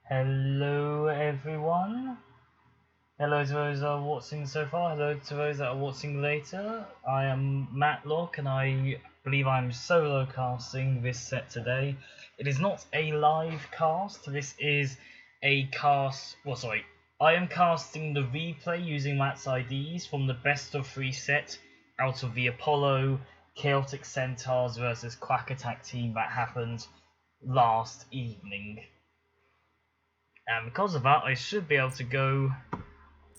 Hello everyone. Hello to those that are watching so far. Hello to those that are watching later. I am Matlock and I believe I'm solo casting this set today. It is not a live cast. This is a cast. I am casting the replay using Matt's IDs from the best of 3 set out of the Apollo Chaotic Centaurs versus Quack Attack team that happened last evening. And because of that, I should be able to go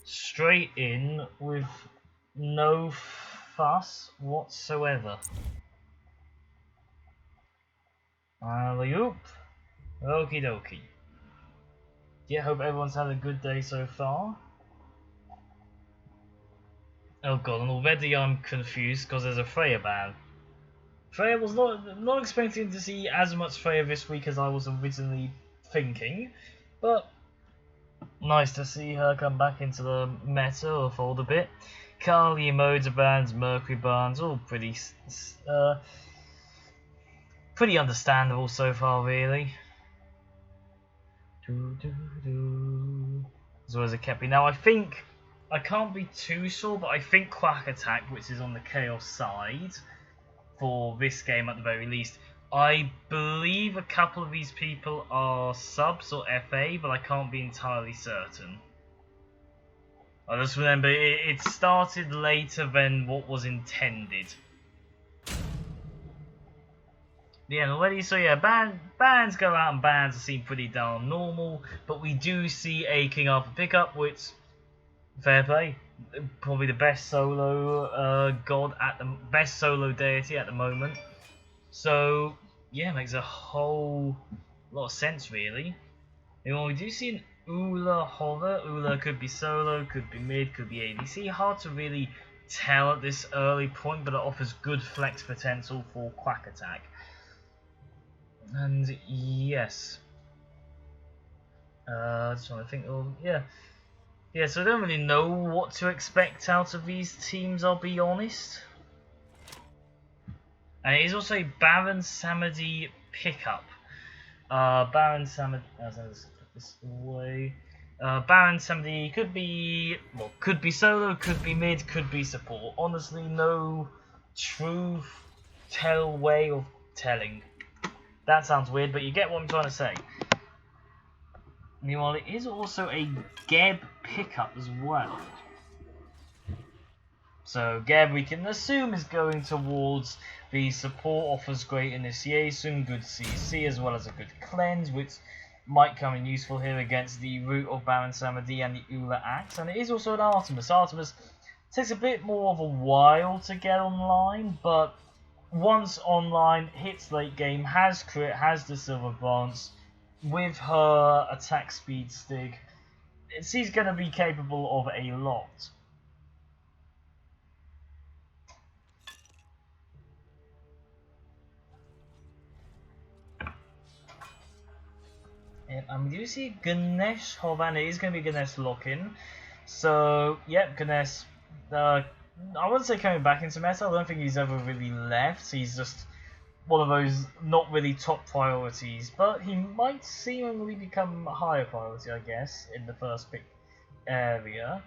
straight in with no fuss whatsoever. Alley-oop. Okie dokie. Yeah, hope everyone's had a good day so far. Oh god, and already I'm confused because there's a Freya ban. Freya was not expecting to see as much Freya this week as I was originally thinking, but nice to see her come back into the meta or fold a bit. Kali, Moda bans, Mercury bans, all pretty understandable so far, really. As well as a Kepi. Now, I think, I can't be too sure, but I think Quack Attack, which is on the Chaos side, for this game at the very least, I believe a couple of these people are subs or FA, but I can't be entirely certain. I just remember it started later than what was intended. Yeah, already, so yeah, bans go out and bans seem pretty darn normal, but we do see a King Arthur pickup, which, fair play, probably the best solo best solo deity at the moment. So yeah, makes a whole lot of sense really. And we do see an Ula hover. Ula could be solo, could be mid, could be ADC. Hard to really tell at this early point, but it offers good flex potential for Quack Attack. And yes, just trying to think. Oh yeah. So I don't really know what to expect out of these teams, I'll be honest. And it is also a Baron Samedi pickup. Baron Samedi, let's put this away. Baron Samedi could be solo, could be mid, could be support. Honestly, no true way of telling. That sounds weird, but you get what I'm trying to say. Meanwhile, it is also a Geb pickup as well. So Geb, we can assume, is going towards the support, offers great initiation, good CC, as well as a good cleanse, which might come in useful here against the root of Baron Samedi and the Ula Axe. And it is also an Artemis. Artemis takes a bit more of a while to get online, but once online, hits late game, has crit, has the Silver Branch, with her attack speed stig, she's going to be capable of a lot. And we do see Ganesh Hovan. It is going to be Ganesh lock-in. So, yep, Ganesh, I wouldn't say coming back into meta. I don't think he's ever really left. He's just one of those not really top priorities. But he might seemingly become a higher priority, I guess, in the first pick area.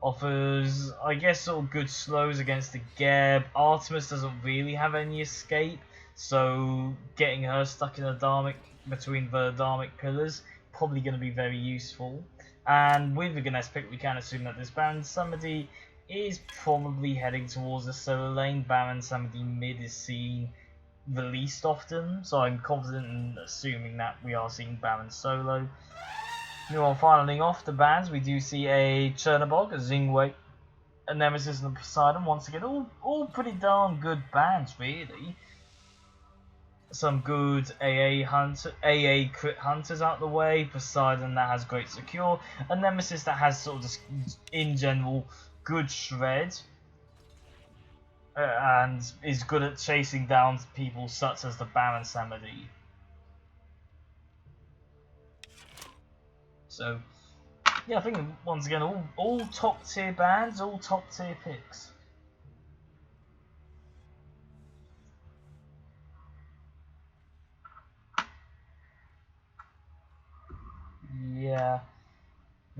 Offers, I guess, sort of good slows against the Geb. Artemis doesn't really have any escape. So, getting her stuck in a Dharmic, between the Dharmic pillars, probably going to be very useful. And with the Ganesh pick, we can assume that this Baron Samedi is probably heading towards the solo lane. Baron Samedi mid is seen the least often, so I'm confident in assuming that we are seeing Baron solo. Meanwhile, finally off the bans, we do see a Chernobog, a Zingwei, a Nemesis, and a Poseidon. Once again, all pretty darn good bans, really. Some good AA crit hunters out the way. Poseidon that has great secure, a Nemesis that has sort of just in general good shred, and is good at chasing down people such as the Baron Samedi. So yeah, I think once again all top tier bands, all top tier picks.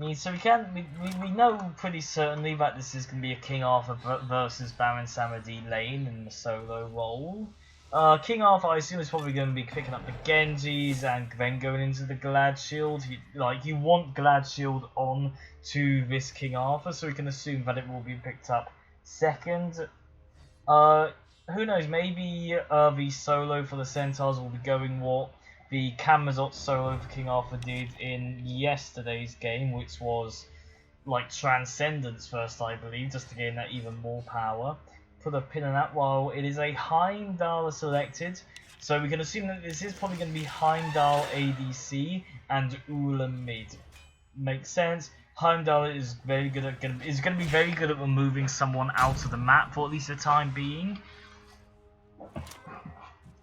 mean, so we know pretty certainly that this is going to be a King Arthur versus Baron Samedi lane in the solo role. King Arthur, I assume, is probably going to be picking up the Genjis and then going into the Glad Shield. You want Glad Shield on to this King Arthur, so we can assume that it will be picked up second. Who knows? Maybe the solo for the Centaurs will be going what the Camazotz solo for King Arthur did in yesterday's game, which was like Transcendence first, I believe, just to gain that even more power. Put a pin on that. While it is a Heimdall selected, so we can assume that this is probably going to be Heimdall ADC and Ula mid. Makes sense. Heimdall is very good at going to be very good at removing someone out of the map for at least the time being.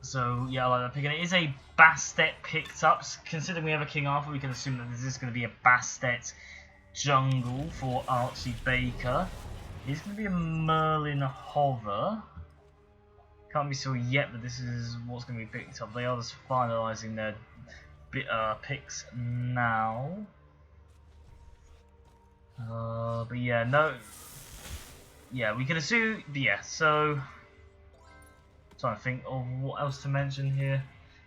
So yeah, I like that pick. And it is a Bastet picked up. Considering we have a King Arthur, we can assume that this is going to be a Bastet jungle for Archie Baker. It's going to be a Merlin Hover. Can't be sure yet, but this is what's going to be picked up. They are just finalising their picks now. But yeah, no. Yeah, we can assume. Yeah, so. Trying to think of what else to mention here.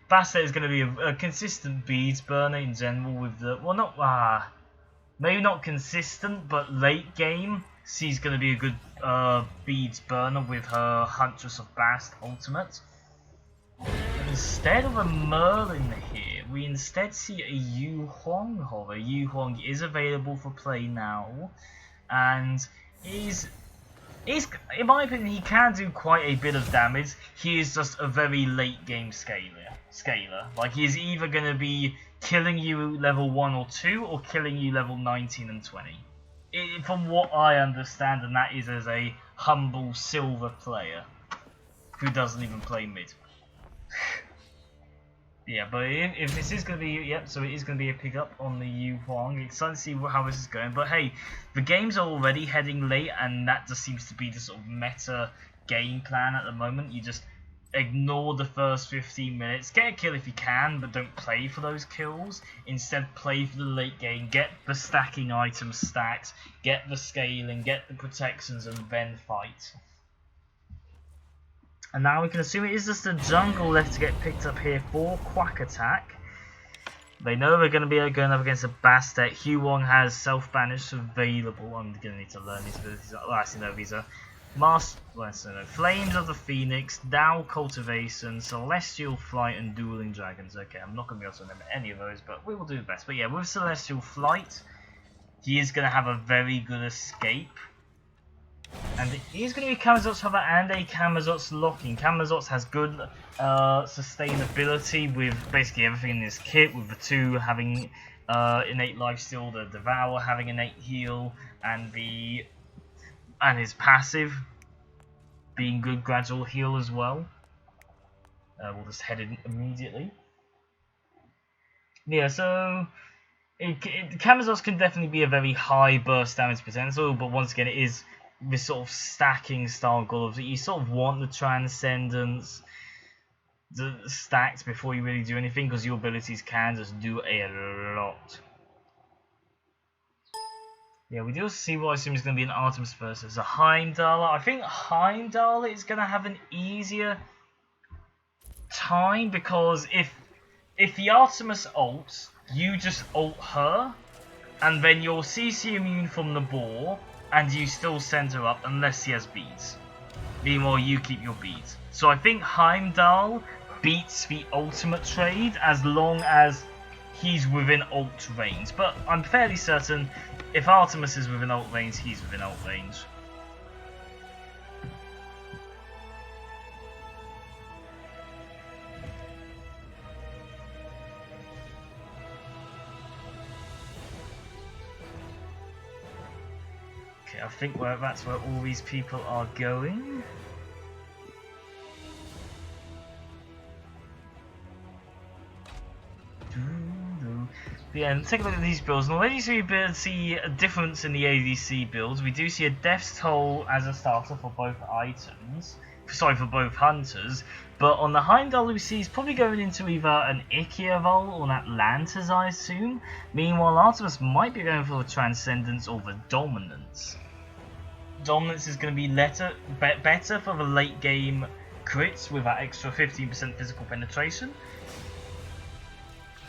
Bastet is going to be a consistent beads burner in general with the. Well, not. Maybe not consistent, but late game. She's going to be a good beads burner with her Huntress of Bast ultimate. Instead of a Merlin here, we instead see a Yu Huang hover. Yu Huang is available for play now, and in my opinion, he can do quite a bit of damage. He is just a very late game scaler. Like, he is either going to be killing you level 1 or 2, or killing you level 19 and 20. From what I understand, and that is as a humble silver player who doesn't even play mid. Yeah, but if this is going to be, yep, so it is going to be a pickup on the Yu Huang. Excited to see how this is going. But hey, the game's already heading late, and that just seems to be the sort of meta game plan at the moment. You just ignore the first 15 minutes, get a kill if you can, but don't play for those kills. Instead, play for the late game, get the stacking items stacked, get the scaling, get the protections, and then fight. And now we can assume it is just a jungle left to get picked up here for Quack attack. They know they're going to be going up against a Bastet. Yu Huang has self-banish available. I'm going to need to learn these abilities. Oh, actually, no, these are Flames of the Phoenix, Dow Cultivation, Celestial Flight, and Dueling Dragons. Okay, I'm not going to be able to remember any of those, but we will do the best. But yeah, with Celestial Flight, he is going to have a very good escape. And he's going to be Camazotz Hover and a Camazotz Locking. Camazotz has good sustainability with basically everything in his kit, with the 2 having innate lifesteal, the Devour having innate heal, and his passive being good gradual heal as well. We'll just head in immediately. Yeah, so Camazotz can definitely be a very high burst damage potential, but once again it is this sort of stacking style goal that you sort of want the Transcendence stacked before you really do anything, because your abilities can just do a lot. Yeah, we do see what I assume is going to be an Artemis versus a Heimdall. I think Heimdall is going to have an easier time, because if the Artemis ults, you just ult her, and then you're CC immune from the boar, and you still send her up unless he has beads. Meanwhile, you keep your beads. So I think Heimdall beats the ultimate trade as long as he's within ult range. But I'm fairly certain if Artemis is within ult range, he's within ult range. Okay, I think that's where all these people are going. Yeah, and take a look at these builds. And already we see a difference in the ADC builds. We do see a Death's Toll as a starter for both items. Sorry, for both hunters. But on the Heimdall, we see he's probably going into either an Ikiavol or an Atlantis, I assume. Meanwhile, Artemis might be going for the Transcendence or the Dominance. Dominance is going to be better for the late game crits with that extra 15% physical penetration.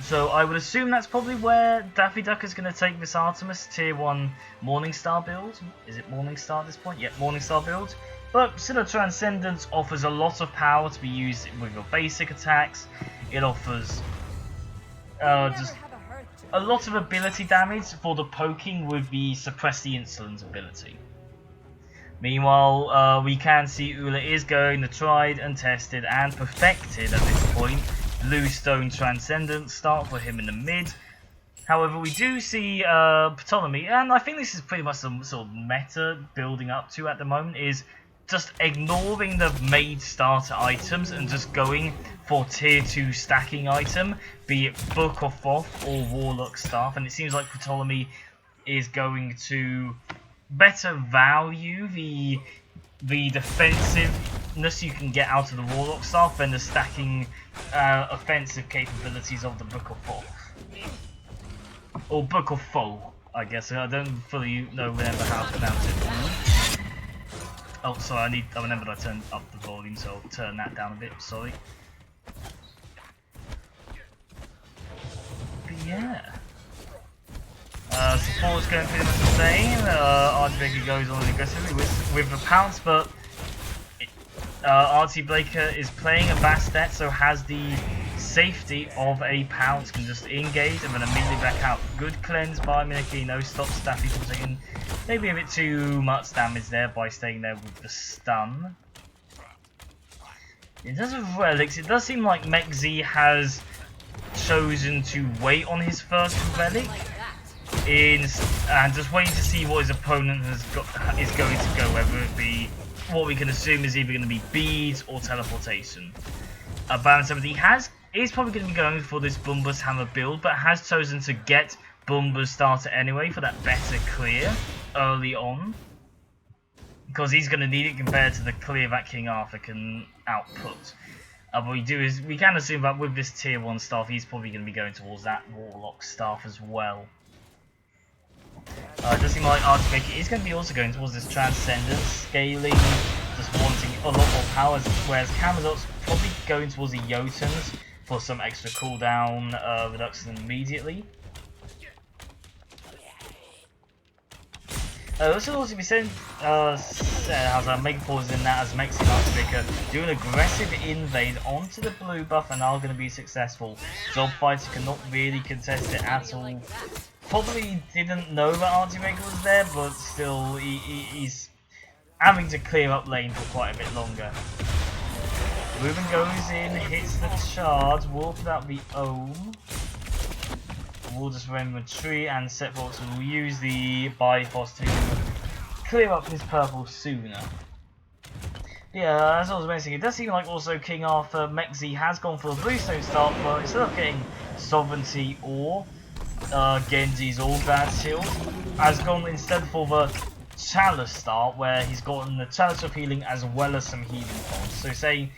So I would assume that's probably where Daffy Duck is going to take this Artemis tier 1 Morningstar build. Is it Morningstar at this point? Yep, Morningstar build. But still, Transcendence offers a lot of power to be used with your basic attacks. It offers just a lot of ability damage for the poking with the Suppress the Insolence ability. Meanwhile, we can see Ula is going the tried and tested and perfected at this point Bluestone Transcendence start for him in the mid. However, we do see Ptolemy, and I think this is pretty much some sort of meta building up to at the moment, is just ignoring the made starter items and just going for tier 2 stacking item, be it Book of Thoth or Warlock Staff, and it seems like Ptolemy is going to better value the defensiveness you can get out of the Warlock Staff than the stacking offensive capabilities of the Book of Thoth. Or Book of Thoth, I guess. I don't fully remember how to pronounce it. Oh, sorry, I remembered I turned up the volume, so I'll turn that down a bit, sorry. But yeah. Support's going pretty much the same. Archbreaker goes on aggressively with the pounce, but Archbreaker is playing a Bastet, so has the safety of a pounce, can just engage and then immediately back out. Good cleanse by Minakino, stops Staffy from taking maybe a bit too much damage there by staying there with the stun. In terms of relics, it does seem like Mekzi has chosen to wait on his first relic and just waiting to see what his opponent is going to go, whether it be what we can assume is either going to be beads or teleportation. Baron 70 is probably going to be going for this Bumba's Hammer build, but has chosen to get Bumba's starter anyway for that better clear early on, because he's going to need it compared to the clear that King Arthur can output. What we can assume that with this tier 1 staff, he's probably going to be going towards that Warlock staff as well. It does seem like Archbreaker is going to be also going towards this Transcendence, scaling, just wanting a lot more power, whereas Camazot's probably going towards the Jotuns for some extra cooldown reduction immediately. This should also be saying, has a Mega Pause in that as Mexi and Archbreaker do an aggressive invade onto the blue buff and are going to be successful. Job Fighter cannot really contest it at all. Probably didn't know that Archbreaker was there, but still he's having to clear up lane for quite a bit longer. Ruben goes in, hits the charge, will put out the Ohm. We'll just remember Tree and Setbox will use the Bifrost to clear up his purple sooner. Yeah, as I was mentioning, it does seem like also King Arthur Mekzi has gone for a Bluestone start, but instead of getting Sovereignty or Genji's All Bad Shield, has gone instead for the Chalice start, where he's gotten the Chalice of Healing as well as some healing pods. So saying,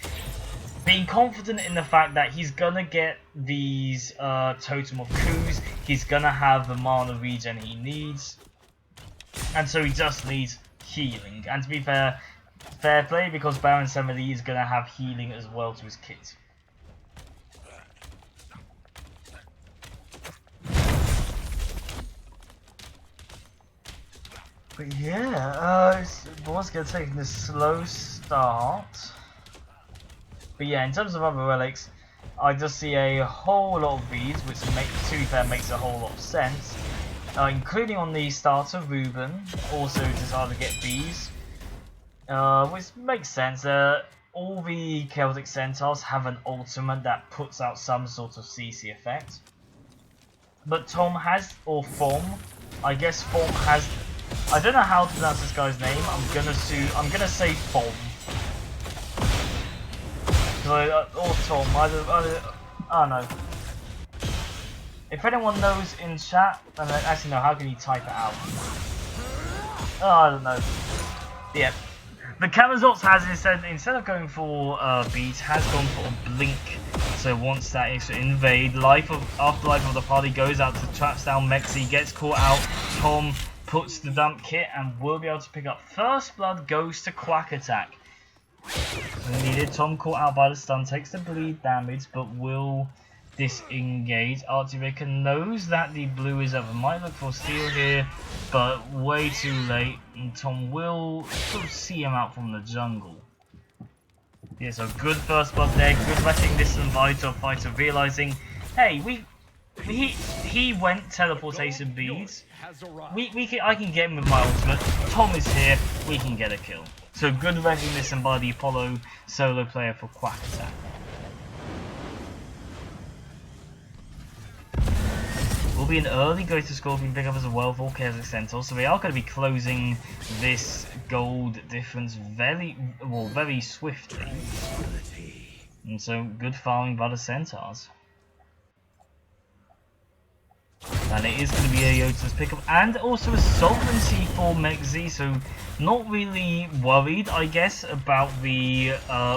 being confident in the fact that he's gonna get these Totem of Coups, he's gonna have the mana regen he needs, and so he just needs healing. And to be fair play, because Baron Samedi is gonna have healing as well to his kit. But yeah, was going to take this slow start. But yeah, in terms of other relics, I just see a whole lot of these, which to be fair makes a whole lot of sense. Including on the starter, Ruben also decided to get these, which makes sense. All the Celtic Centaurs have an ultimate that puts out some sort of CC effect. But Tom has, or Form, I guess Form has. I don't know how to pronounce this guy's name. I'm gonna say Form. Or Tom. I don't know. If anyone knows in chat, and actually no, how can you type it out? Oh, I don't know. Yeah. The Camazots has instead of going for beats, has gone for a blink. So once that is to invade, afterlife of the party goes out to traps down Mexi, gets caught out. Tom puts the dump kit and will be able to pick up first blood. Goes to Quack attack. Needed. Tom caught out by the stun, takes the bleed damage, but will disengage. Archie knows that the blue is over. Might look for steal here, but way too late. And Tom will sort of see him out from the jungle. Yeah, so good first blood there. Good letting this Vital fighter realizing, hey, he went teleportation beads. I can get him with my ultimate. Tom is here. We can get a kill. So good recognition by the Apollo solo player for Quack attack. Will be an early Greater Scorpion pickup as well for Chaos Centaurs, so they are going to be closing this gold difference very swiftly. And so good farming by the Centaurs. And it is going to be a Yota's pickup and also a sovereignty for Mexi, so not really worried, I guess, about the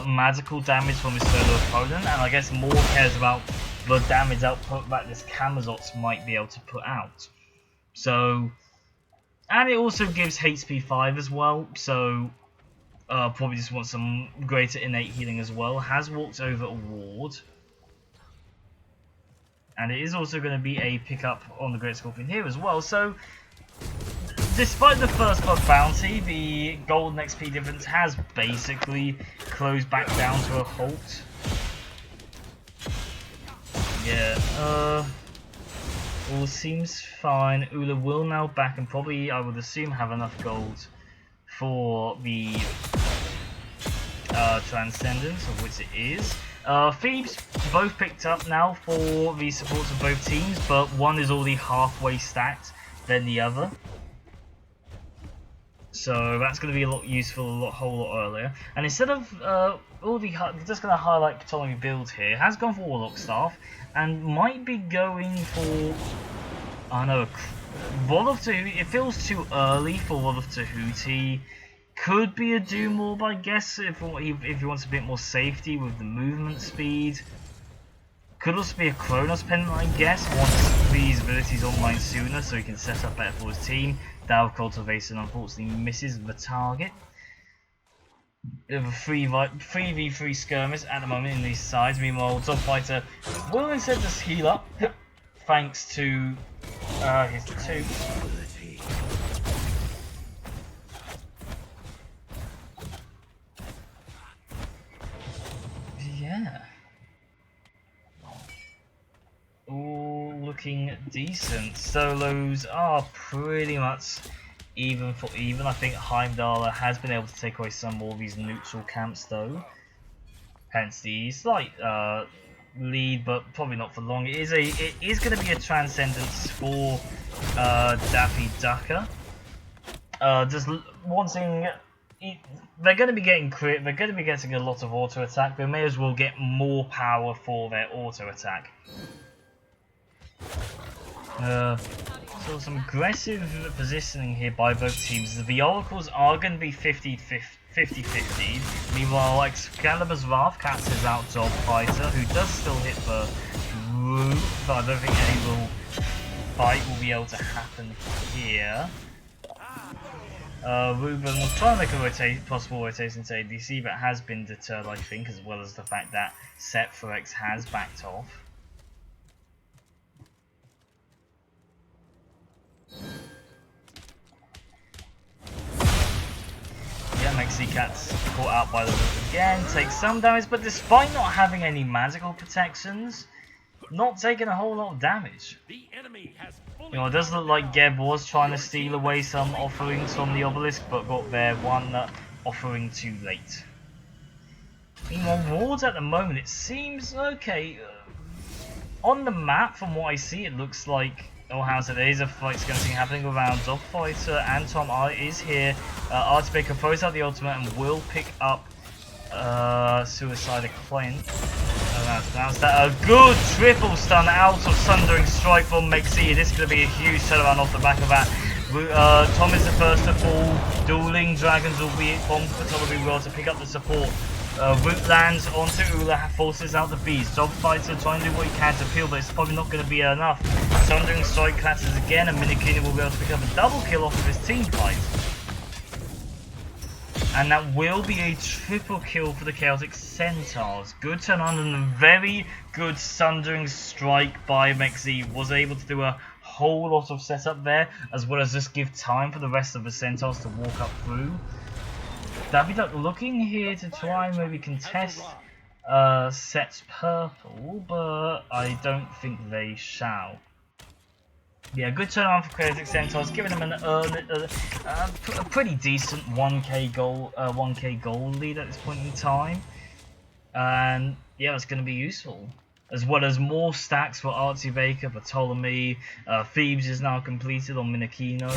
magical damage from his solo opponent, and I guess more cares about the damage output that this Camazots might be able to put out. So, and it also gives HP 5 as well, so probably just wants some greater innate healing as well. Has walked over a ward. And it is also going to be a pickup on the Great Scorpion here as well. So, despite the first blood bounty, the golden XP difference has basically closed back down to a halt. Yeah, all seems fine. Ula will now back and probably, I would assume, have enough gold for the Transcendence, of which it is. Thebes both picked up now for the supports of both teams, but one is already halfway stacked than the other. So that's going to be a lot useful, whole lot earlier. And instead of just going to highlight Ptolemy build here, has gone for Warlock Staff and might be going for, I know, Rod of Tahuti. It feels too early for Rod of Tahuti. Could be a Doom Orb, I guess, if he wants a bit more safety with the movement speed. Could also be a Kronos Pendant, I guess, once these abilities online sooner, so he can set up better for his team. Dow Cultivation unfortunately misses the target. Bit of a 3v3 skirmish at the moment in these sides. Meanwhile, Dog Fighter will instead just heal up, thanks to his 2. Yeah. All looking decent. Solos are pretty much even for even. I think Heimdall has been able to take away some more of these neutral camps though. Hence the slight lead, but probably not for long. It is going to be a Transcendence for Daffy Ducker. Just wanting. They're going to be getting crit. They're going to be getting a lot of auto attack. They may as well get more power for their auto attack. So some aggressive positioning here by both teams. The Oracles are going to be 50-50. Meanwhile, Excalibur's Wrath cancels out Dog Fighter, who does still hit the roof, but I don't think any fight will be able to happen here. Ruben will try and make a possible rotation to ADC, but has been deterred, I think, as well as the fact that Sephirex has backed off. Yeah, Mexicat's caught out by the roof again, takes some damage, but despite not having any magical protections, not taking a whole lot of damage. You know, it does look like Geb was trying to steal away some offerings from the obelisk, but got their one offering too late. Meanwhile, wards at the moment, it seems okay. On the map, from what I see, it looks like there is a fight skirmishing happening around Dogfighter, and Tom is here. Archbaker throws out the ultimate and will pick up Suicide Clint That's that. A good triple stun out of Sundering Strike from Mexi. This is going to be a huge turnaround off the back of that. Tom is the first to fall. Dueling Dragons will be from Ptolemy will to pick up the support. Root lands onto Ula, forces out the beast. Dogfighter trying to do what he can to peel, but it's probably not going to be enough. Sundering Strike clashes again, and Minikina will be able to pick up a double kill off of his team fight. And that will be a triple kill for the Chaotic Centaurs. Good turn on and a very good Sundering Strike by Mexi. Was able to do a whole lot of setup there, as well as just give time for the rest of the Centaurs to walk up through. Daffy Duck looking here to try and maybe contest sets purple, but I don't think they shall. Yeah, good turnaround for Chaotic Centaurs, giving them a pretty decent 1k goal lead at this point in time, and yeah, that's going to be useful. As well as more stacks for Artsy Baker, Ptolemy, Thebes is now completed on Minakino.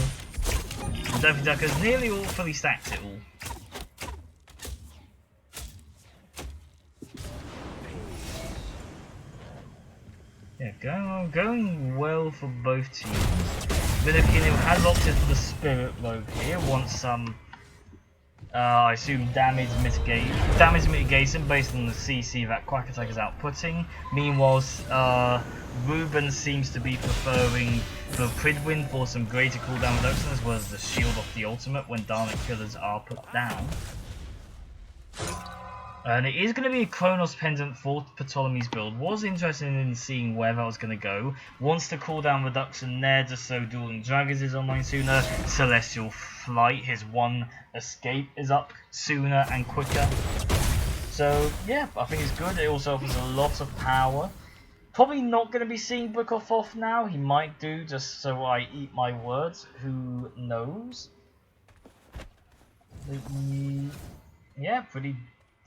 And Daffy Duck has nearly all fully stacked it all. Yeah, going well for both teams. Minakino has opted for the Spirit Rogue here, wants some, I assume, damage mitigation based on the CC that Quack Attack is outputting. Meanwhile, Ruben seems to be preferring the Pridwin for some greater cooldown reduction, as well as the shield off the ultimate when Dalek Killers are put down. And it is going to be a Chronos Pendant for Ptolemy's build. Was interested in seeing where that was going to go. Wants the cooldown reduction there just so Dueling Dragons is online sooner. Celestial Flight, his one escape, is up sooner and quicker. So yeah, I think it's good. It also offers a lot of power. Probably not going to be seeing Bookoff off now. He might do, just so I eat my words. Who knows? Yeah, pretty...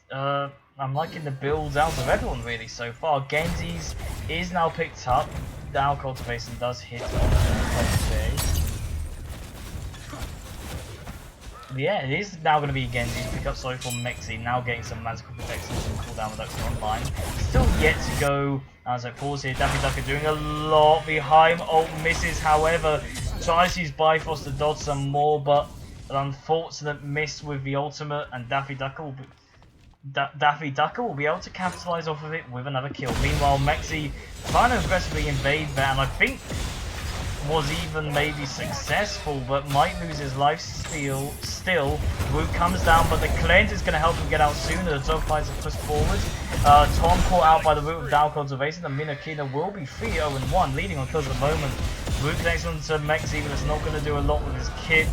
I'm liking the builds out of everyone really so far. Genzi's is now picked up. Now Cultivation does hit on the yeah, it is now going to be Genzi's pick up, sorry, from Mexi, now getting some magical protection and cooldown reduction online. Still yet to go, as I pause here, Daffy Duck doing a lot behind. Ult misses, however, tries to use Bifrost to dodge some more, but an unfortunate miss with the ultimate, and Daffy Duck will be... Daffy Ducker will be able to capitalise off of it with another kill. Meanwhile, Mexi trying to aggressively invade there, and I think was even maybe successful, but might lose his life still. Root comes down, but the cleanse is going to help him get out sooner. The dog fights are pushed forward. Tom caught out by the Root of Down Cultivation, and Minakina will be 3-0-1, leading on kills at the moment. Root connects on to Mexi, but it's not going to do a lot with his kit.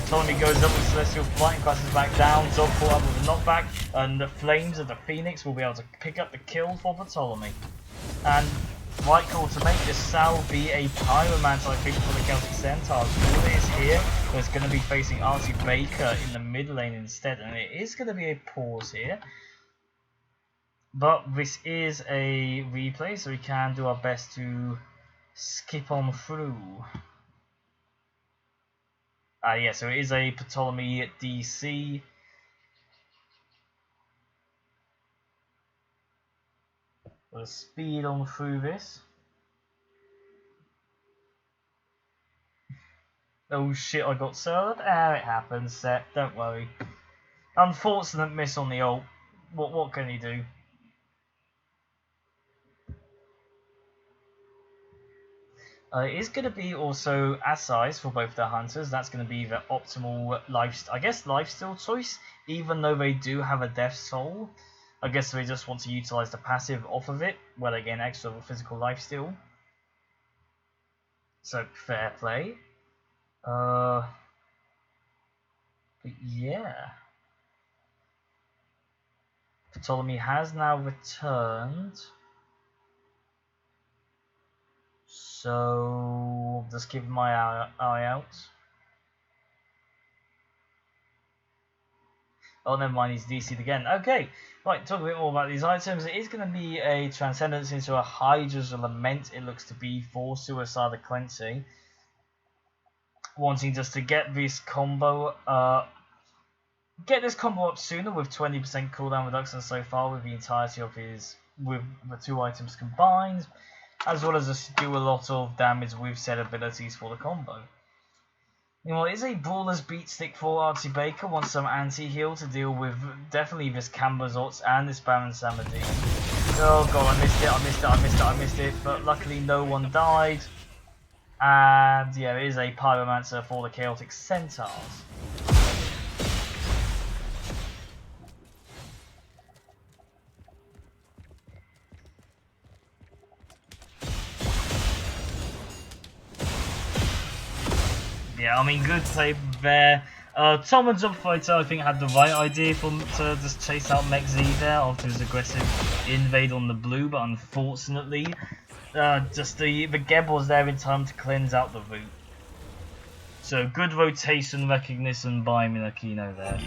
Ptolemy goes up with Celestial Flight and crashes back down. Zog caught up with a knockback, and the Flames of the Phoenix will be able to pick up the kill for Ptolemy. And right call to make, this shall be a Pyromancer, I think, for the Celtic Centaurs. Ula is here, but it's going to be facing Archie Baker in the mid lane instead, and it is going to be a pause here. But this is a replay, so we can do our best to skip on through. Yeah, so it is a Ptolemy DC. We'll speed on through this. Oh shit, I got served. It happens, Set. Don't worry. Unfortunate miss on the ult. What can you do? It is going to be also Assise for both the hunters. That's going to be the optimal lifesteal choice, even though they do have a death soul. I guess they just want to utilize the passive off of it, where they gain extra physical lifesteal. So fair play. But yeah, Ptolemy has now returned. So just keep my eye out. Oh, never mind, he's DC'd again. Okay, right, talk a bit more about these items. It is going to be a Transcendence into a Hydra's Lament, it looks to be, for Suicide the Cleansing. Wanting just to get this combo up sooner with 20% cooldown reduction so far with the entirety of his with the two items combined, as well as just do a lot of damage with said abilities for the combo. You know, is a Brawler's Beat Stick for Archie Baker, wants some anti-heal to deal with definitely this Cambazots and this Baron Samedi. Oh god, I missed it, but luckily no one died. And yeah, it is a Pyromancer for the Chaotic Centaurs. Yeah, I mean, good play there. Tom and Jobfighter, I think, had the right idea to just chase out Mexi there after his aggressive invade on the blue, but unfortunately, just the Geb was there in time to cleanse out the route. So good rotation recognition by Minakino there.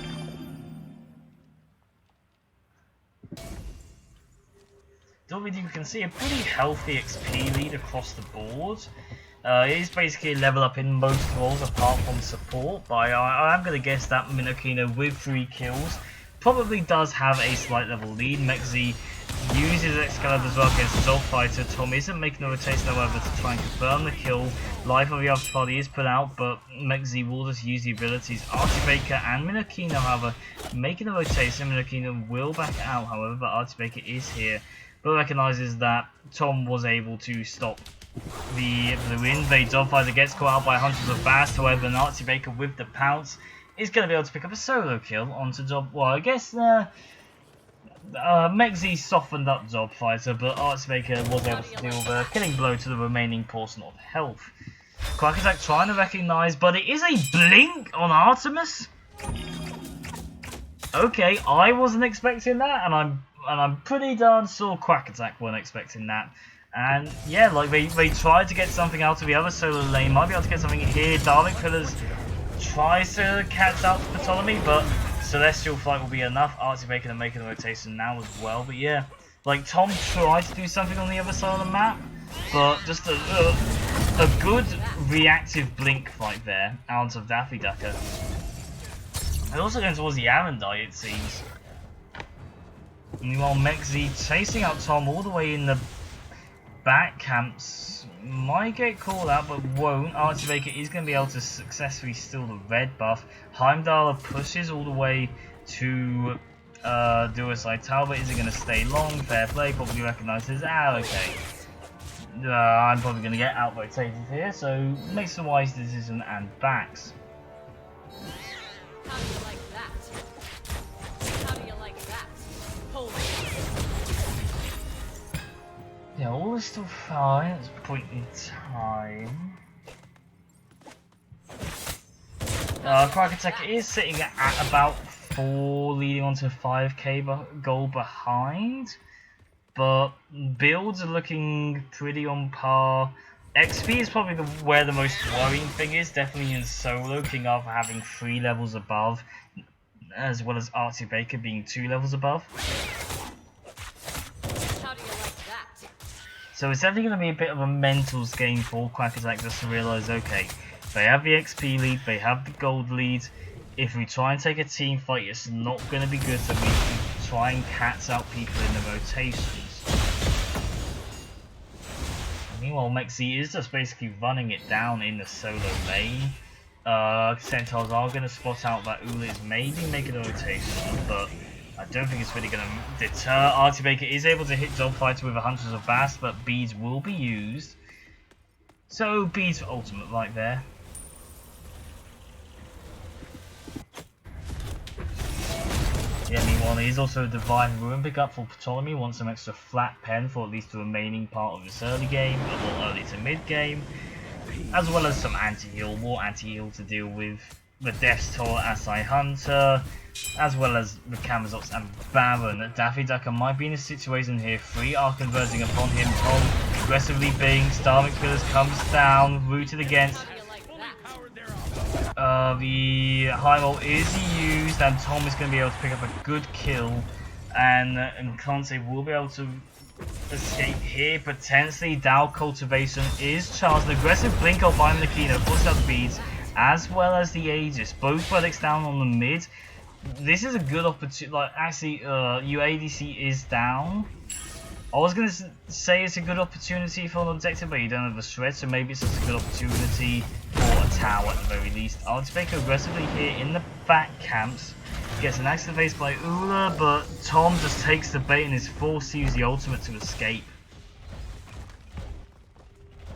You can see a pretty healthy XP lead across the board. It is basically a level up in most roles apart from support, but I am going to guess that Minakino with 3 kills probably does have a slight level lead. Mexi uses Excalibur as well against Jobfighter. Tom isn't making a rotation however to try and confirm the kill. Life of the other party is put out, but Mexi will just use the abilities. Archie Baker and Minakino, however, making a rotation. Minakino will back out, however, but Archie Baker is here, but recognises that Tom was able to stop the blue invade. Jobfighter gets caught out by Hunters of Bast, however, and Archie Baker with the pounce is going to be able to pick up a solo kill onto Job. Well, I guess Mexi softened up Jobfighter, but Archie Baker was able to deal the killing blow to the remaining portion of health. Quack Attack trying to recognise, but it is a blink on Artemis. Okay, I wasn't expecting that, and I'm pretty darn sure Quack Attack weren't expecting that. And yeah, like they tried to get something out of the other solo lane, might be able to get something here. Darling Pillars tries to catch out to Ptolemy, but Celestial Flight will be enough. Archie Baker making a rotation now as well. But yeah, like Tom tried to do something on the other side of the map, but just a good reactive blink fight there out of Daffy Ducker. And also going towards the Arendite, it seems. Meanwhile, Mexi chasing out Tom all the way in the back camps, might get called out but won't. Archie Baker is going to be able to successfully steal the red buff. Heimdall pushes all the way to Duoside Talbot. Is it going to stay long? Fair play, probably recognises, okay. I'm probably going to get out rotated here, so makes a wise decision and backs. How do you like that? How do you like that? Holy. Yeah, all is still fine at this point in time. Quack Attack is sitting at about 4, leading on to 5k goal behind. But builds are looking pretty on par. XP is probably where the most worrying thing is. Definitely in solo, King Arthur having 3 levels above, as well as Archie Baker being 2 levels above. So it's definitely going to be a bit of a mentals game for Quack Attack just to realise, okay, they have the XP lead, they have the gold lead. If we try and take a team fight, it's not going to be good, so we can try and catch out people in the rotations. Meanwhile, Mexi is just basically running it down in the solo lane. Centaurs are going to spot out that Ula is maybe making a rotation, but I don't think it's really going to deter. Archie Baker is able to hit Jobfighter with a Hunters of Bast, but beads will be used. So beads for ultimate right there. Yeah, meanwhile, there is also a Divine Ruin pickup for Ptolemy. Wants some extra flat pen for at least the remaining part of this early game, or early to mid game, as well as some anti-heal, more anti-heal to deal with the Death's Toll Asai Hunter, as well as the Cambazots and Baron. Daffy Ducker might be in a situation here. 3 are converging upon him. Tom aggressively being Starving Pillars comes down, rooted against. The high roll is used, and Tom is going to be able to pick up a good kill, and Conte will be able to escape here potentially. Dow Cultivation is charged. An aggressive blink off by Minakino, puts out the beads, as well as the Aegis. Both relics down on the mid. This is a good opportunity. Like, actually, UADC is down. I was going to say it's a good opportunity for an objective, but you don't have a shred, so maybe it's just a good opportunity for a tower at the very least. Artifact aggressively here in the back camps. Gets an axe to the face by Ula, but Tom just takes the bait and is forced to use the ultimate to escape.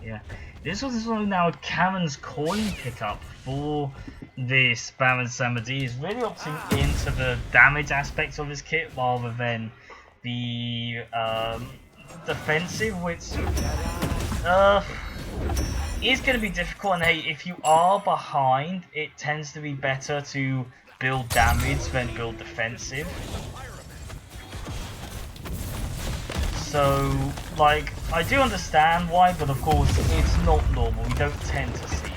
Yeah, this was now a Cameron's coin pickup for this Baron Samedi. He's really opting into the damage aspect of his kit rather than the defensive, which is going to be difficult. And hey, if you are behind, it tends to be better to build damage than build defensive. So, like, I do understand why, but of course, it's not normal. We don't tend to see it.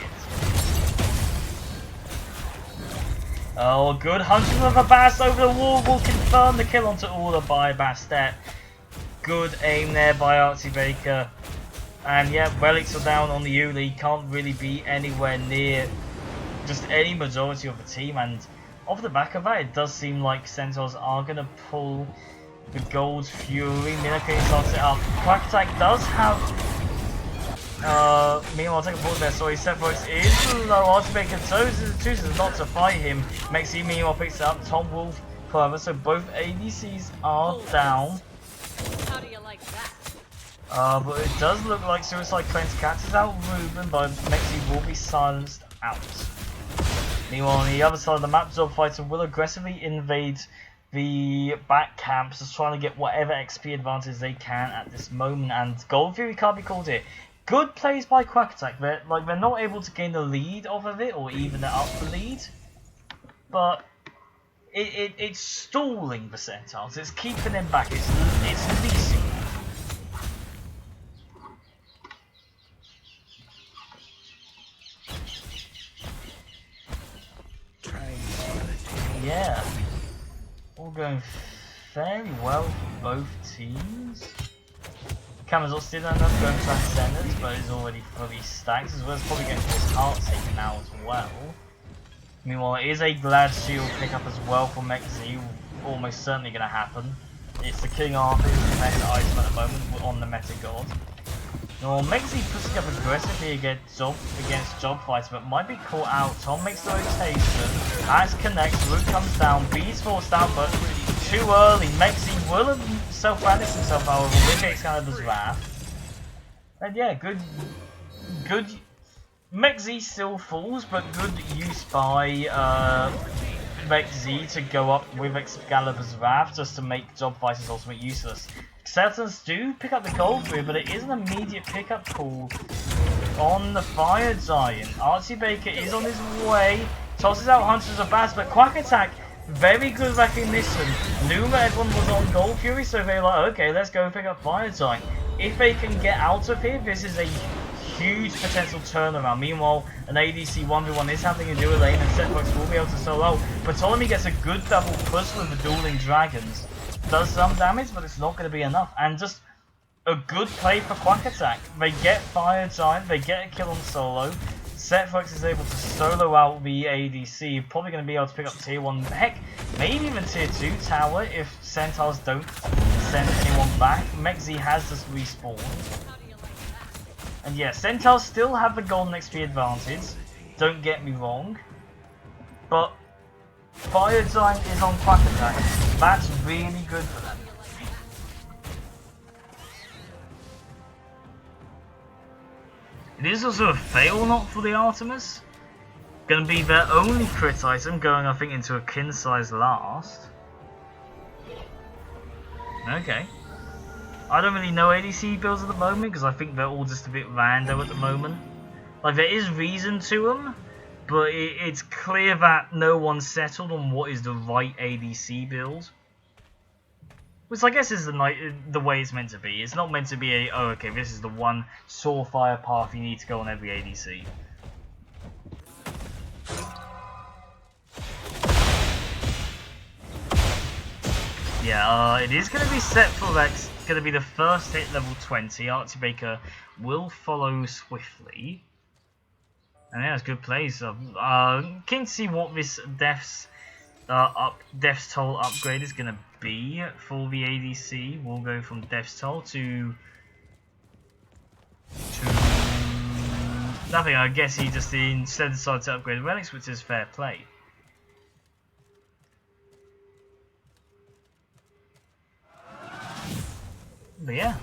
Oh, good hunting of a Bass over the wall will confirm the kill onto Ula by Bastet. Good aim there by Archie Baker. And yeah, relics are down on the Uli. Can't really be anywhere near just any majority of the team. And off the back of that, it does seem like Centaurs are going to pull the Gold Fury. Minokane starts it up. Quack Attack does have... meanwhile, I'll take a pause there. Sorry, Sephiroth is low. Archbaker chooses not to fight him. Mexi meanwhile picks it up. Tom Wolf, however, so both ADCs are down. How do you like that? But it does look like Suicide Cleanse catches out Ruben, but Mexi will be silenced out. Meanwhile, on the other side of the map, Job Fighter will aggressively invade the back camps, just trying to get whatever XP advantage they can at this moment, and Gold Fury can't be called here. Good plays by Quack Attack. They're not able to gain the lead off of it or even up the lead, but it's stalling the Centaurs. It's keeping them back. It's leasing them. Yeah, all going fairly well for both teams. Cameron's not still enough going Transcendence, but is already fully stacked, as well as probably going to his Heart Taker now as well. Meanwhile, it is a Glad Shield pickup as well for Mexi, almost certainly going to happen. It's the King Arthur, who's the meta item at the moment on the Meta God. Well, Mexi pushing up aggressively against Job Fighter, but might be caught out. Tom makes the rotation, as connects, Root comes down, B's forced out, but too early. Mexi will have self-banished himself, however, with Excalibur's Wrath. And yeah, good. Mexi still falls, but good use by Mexi to go up with Excalibur's Wrath just to make Job Fighter's ultimate useless. Centaurs do pick up the Gold Fury, but it is an immediate pickup call on the Fire Giant. Archie Baker is on his way, tosses out Hunters of Bass, but Quack Attack, very good recognition. Knew that everyone was on Gold Fury, so they're like, okay, let's go and pick up Fire Giant. If they can get out of here, this is a huge potential turnaround. Meanwhile, an ADC 1v1 is happening in dual lane, and Setbox will be able to solo. But Ptolemy gets a good double push with the Dueling Dragons. Does some damage, but it's not going to be enough. And just a good play for Quack Attack. They get Fire Giant, they get a kill on solo. Setfox is able to solo out the ADC. Probably going to be able to pick up tier 1, heck, maybe even tier 2 tower if Centaurs don't send anyone back. Mexi has just respawned. And yeah, Centaurs still have the golden XP advantage, don't get me wrong. But Fire Giant is on Quack Attack. That's really good for them. It is also a fail not for the Artemis. Gonna be their only crit item, going I think into a kin size last. Okay. I don't really know ADC builds at the moment because I think they're all just a bit random at the moment. Like, there is reason to them, but it's clear that no one's settled on what is the right ADC build. Which I guess is the way it's meant to be. It's not meant to be a, oh okay, this is the one Soulfire path you need to go on every ADC. Yeah, it is going to be set for Rex. It's going to be the first hit level 20. Archie Baker will follow swiftly. And yeah, it's good plays. Keen to see what this Death's Toll upgrade is going to be for the ADC will go from Death's Toll to nothing. I guess he just instead decided to upgrade relics, which is fair play. But yeah,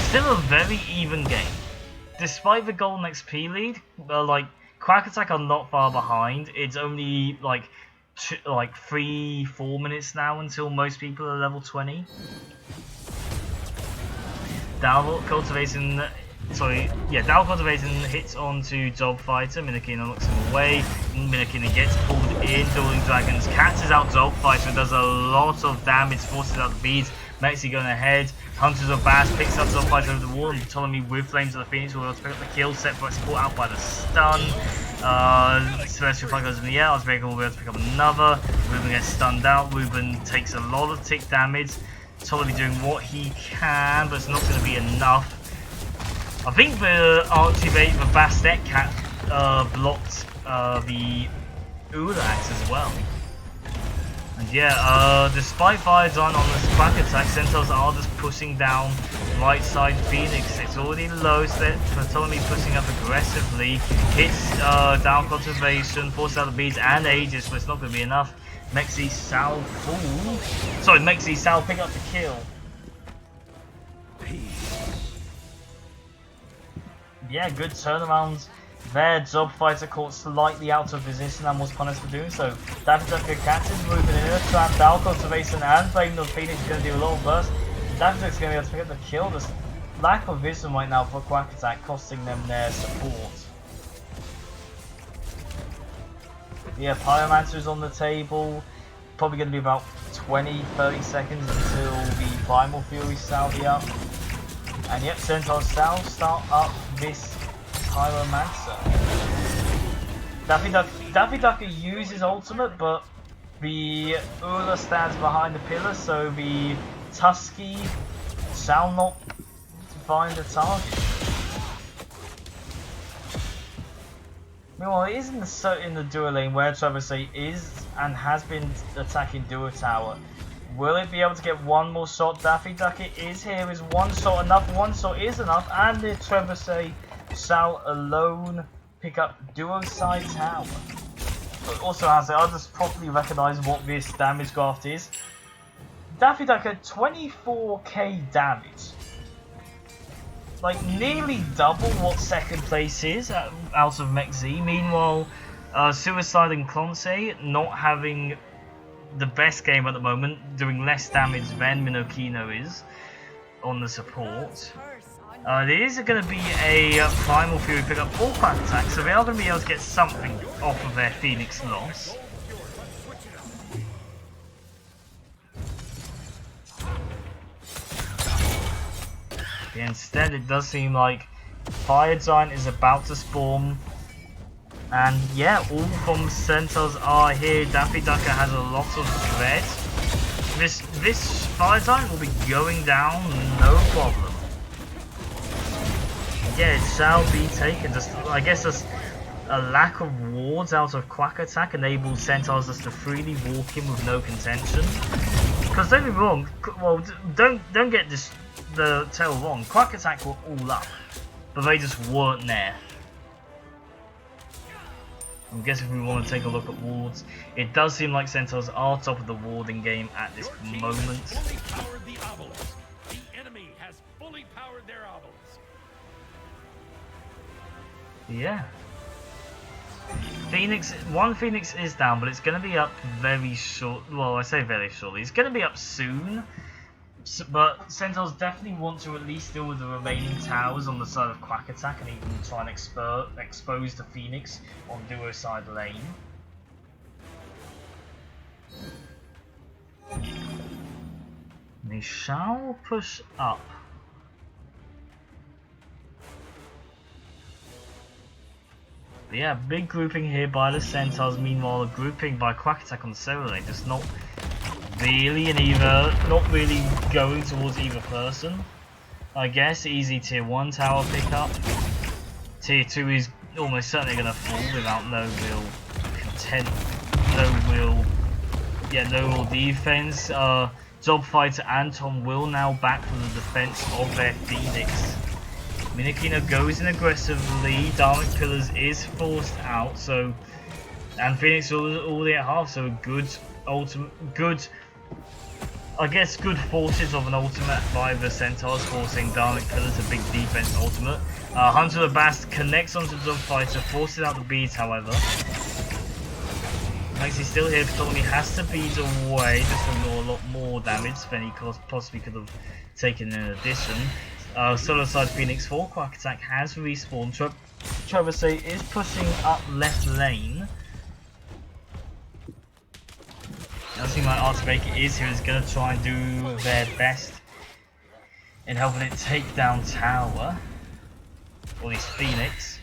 still a very even game. Despite the golden XP lead, like Quack Attack are not far behind. It's only like 3-4 minutes now until most people are level 20. Dow Cultivation hits onto Job Fighter. Minakina knocks him away. Minakina gets pulled in. Dueling Dragons catches out Job Fighter, does a lot of damage, forces out the beads. Mexi going ahead. Hunters of Bass picks up Job Fighter over the wall, and Ptolemy with Flames of the Phoenix will be able to pick up the kill. Set for caught out by the stun. Celestial Fire goes in the air. Osbeca will be able to pick up another. Ruben gets stunned out. Ruben takes a lot of tick damage. Ptolemy doing what he can, but it's not going to be enough. I think the Archivate, the Bastet Cat blocked the Ulax as well. And yeah, despite Fire Dawn on this Quack Attack, Centaurs are just pushing down right side Phoenix. It's already low, so Ptolemy pushing up aggressively. Hits down Cultivation, forces out the beads and Aegis, but it's not going to be enough. Mexi Sal fall. Sorry, Mexi Sal pick up the kill. Yeah, good turnaround there. Job Fighter caught slightly out of position and was punished for doing so. Daffy Duck catches moving in a trap. Down Cultivation and Flame of Phoenix is going to do a lot of burst. Daffy Duck's going to be able to pick up the kill. There's lack of vision right now for Quack Attack, costing them their support. Yeah, Pyromancer's on the table. Probably going to be about 20-30 seconds until the Primal Fury salve up. And yep, Centaur Sal start up this Pyromancer. Daffy Duck uses ultimate, but the Ula stands behind the pillar, so the Tusky shall not find the target. Meanwhile, it is in the duo lane where Traverse is and has been attacking duo tower. Will it be able to get one more shot? Daffy Duck it is here. Is one shot enough? One shot is enough, and the Traverse shall alone pick up duo side tower. But also, as I'll just properly recognise what this damage graph is. Daffy Duck had 24k damage. Like nearly double what second place is out of Mech Z. Meanwhile, Suicide and Clonce not having the best game at the moment, doing less damage than Minokino is on the support. There is going to be a Primal Fury pickup for Quack Attack, so they are going to be able to get something off of their Phoenix loss. Instead, it does seem like Fire Giant is about to spawn. And yeah, all from Centaurs are here. Daffy Ducker has a lot of threat. This Fire Giant will be going down, no problem. Yeah, it shall be taken. Just, I guess just a lack of wards out of Quack Attack enables Centaurs just to freely walk in with no contention. Because don't be wrong, well, don't get this the tail wrong. Quack Attack were all up, but they just weren't there. I guess if we want to take a look at wards, it does seem like Centaurs are top of the warding game at this moment. The enemy has fully powered their obelisk. Yeah. One Phoenix is down, but it's going to be up very short. Well, I say very shortly. It's going to be up soon. But Centaurs definitely want to at least deal with the remaining towers on the side of Quack Attack and even try and expose the Phoenix on duo side lane. They shall push up. But yeah, big grouping here by the Centaurs. Meanwhile, a grouping by Quack Attack on the solo lane. Just not really not really going towards either person. I guess easy tier 1 tower pickup. Tier 2 is almost certainly going to fall without no real defense. Job Fighter and Tom will now back for the defense of their Phoenix. Minakino goes in aggressively, Dharmic Pillars is forced out, so and Phoenix already at half, so a good ultimate, good forces of an ultimate by the Centaurs, forcing Dharmic Pillars, a big defense ultimate. Hunter the Bast connects onto Job Fighter, forces out the beads, however. Maxie's still here, Ptolemy has to bead away, just to ignore a lot more damage than he possibly could have taken in addition. Solo side Phoenix 4, Quack Attack has respawned. Trebuchet is pushing up left lane. I think my Archbaker is here, is going to try and do their best in helping it take down tower. Or at least Phoenix.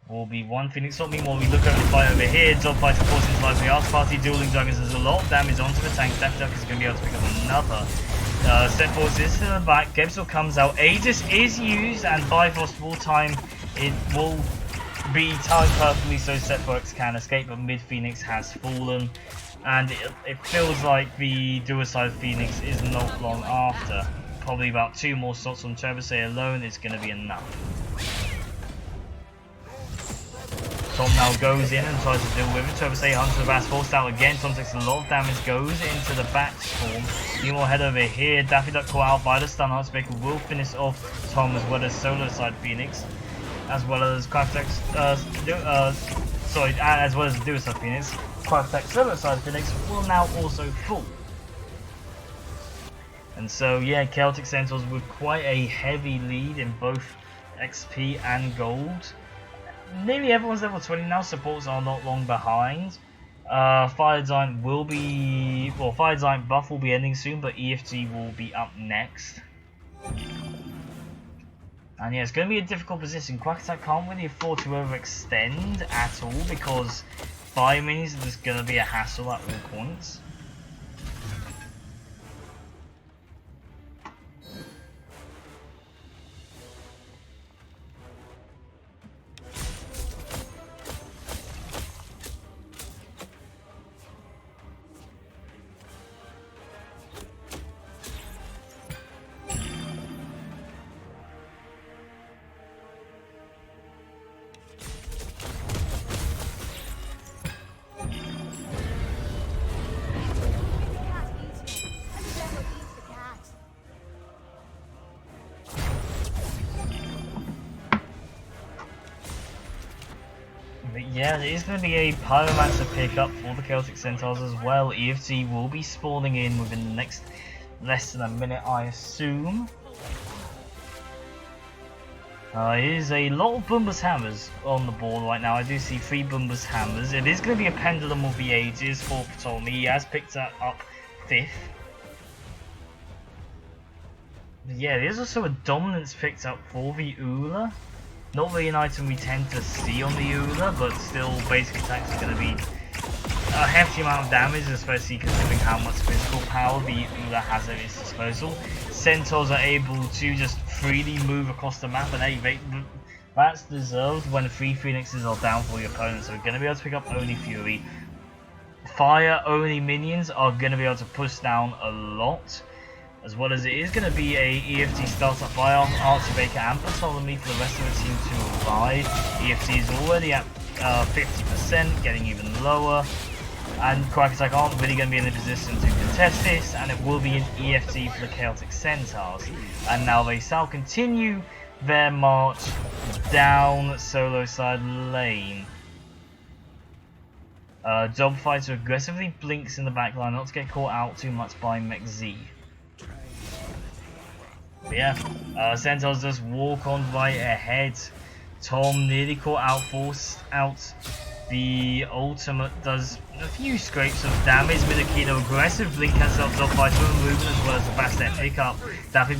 Will be one Phoenix shot. Meanwhile, we look over the fight over here. Job Fighter forcing life the Arch Party. Dueling Dragons does a lot of damage onto the tank. Daffy Duck is going to be able to pick up another. Step Force is to the back. Gebsel comes out. Aegis is used, and Bifrost will time. It will be timed perfectly so Setworks can escape, but Mid Phoenix has fallen. And it feels like the Dual-Side Phoenix is not long after. Probably about 2 more shots on Trebuchet alone is going to be enough. Tom now goes in and tries to deal with it. Trebuchet Hunter the Bass forced out again. Tom takes a lot of damage, goes into the back storm. Meanwhile, head over here. Daffy Duck caught out by the stun. Archbaker will finish off Tom as well as Solo Side Phoenix, as well as Quack-Attack, as well as Dual-Side Phoenix. Quack-Attack Solo Side Phoenix will now also fall. And so, yeah, Celtic Centaurs with quite a heavy lead in both XP and gold. Nearly everyone's level 20 now, supports are not long behind. Fire Giant will be, well, Fire Giant buff will be ending soon, but EFG will be up next. And yeah, it's going to be a difficult position. Quack Attack can't really afford to overextend at all, because fire minis are just going to be a hassle at all points. Yeah, there is going to be a Pyromancer pickup for the Celtic Centaurs as well. EFG will be spawning in within the next less than a minute, I assume. There is a lot of Boomba's Hammers on the board right now. I do see 3 Boomba's Hammers. It is going to be a Pendulum of the Ages for Ptolemy. He has picked that up 5th. But yeah, there's also a Dominance picked up for the Ula. Not really an item we tend to see on the Ula, but still basic attacks are going to be a hefty amount of damage, especially considering how much physical power the Ula has at its disposal. Centaurs are able to just freely move across the map, and hey, that's deserved when 3 Phoenixes are down for your opponent, so we're going to be able to pick up only Fury. Fire only minions are going to be able to push down a lot. As well as it is going to be a EFT startup by Archbaker and Ptolemy for the rest of the team to arrive. EFT is already at 50%, getting even lower. And Quack Attack aren't really going to be in a position to contest this, and it will be an EFT for the Celtic Centaurs. And now they shall continue their march down Solo Side lane. Job Fighter aggressively blinks in the back line, not to get caught out too much by McZ. But yeah, Centaurs just walk on right ahead. Tom nearly caught out, forced out. The ultimate does a few scrapes of damage. Minakino aggressive blink cancels out Job Fighter movement as well as the Bastet pickup. Daffy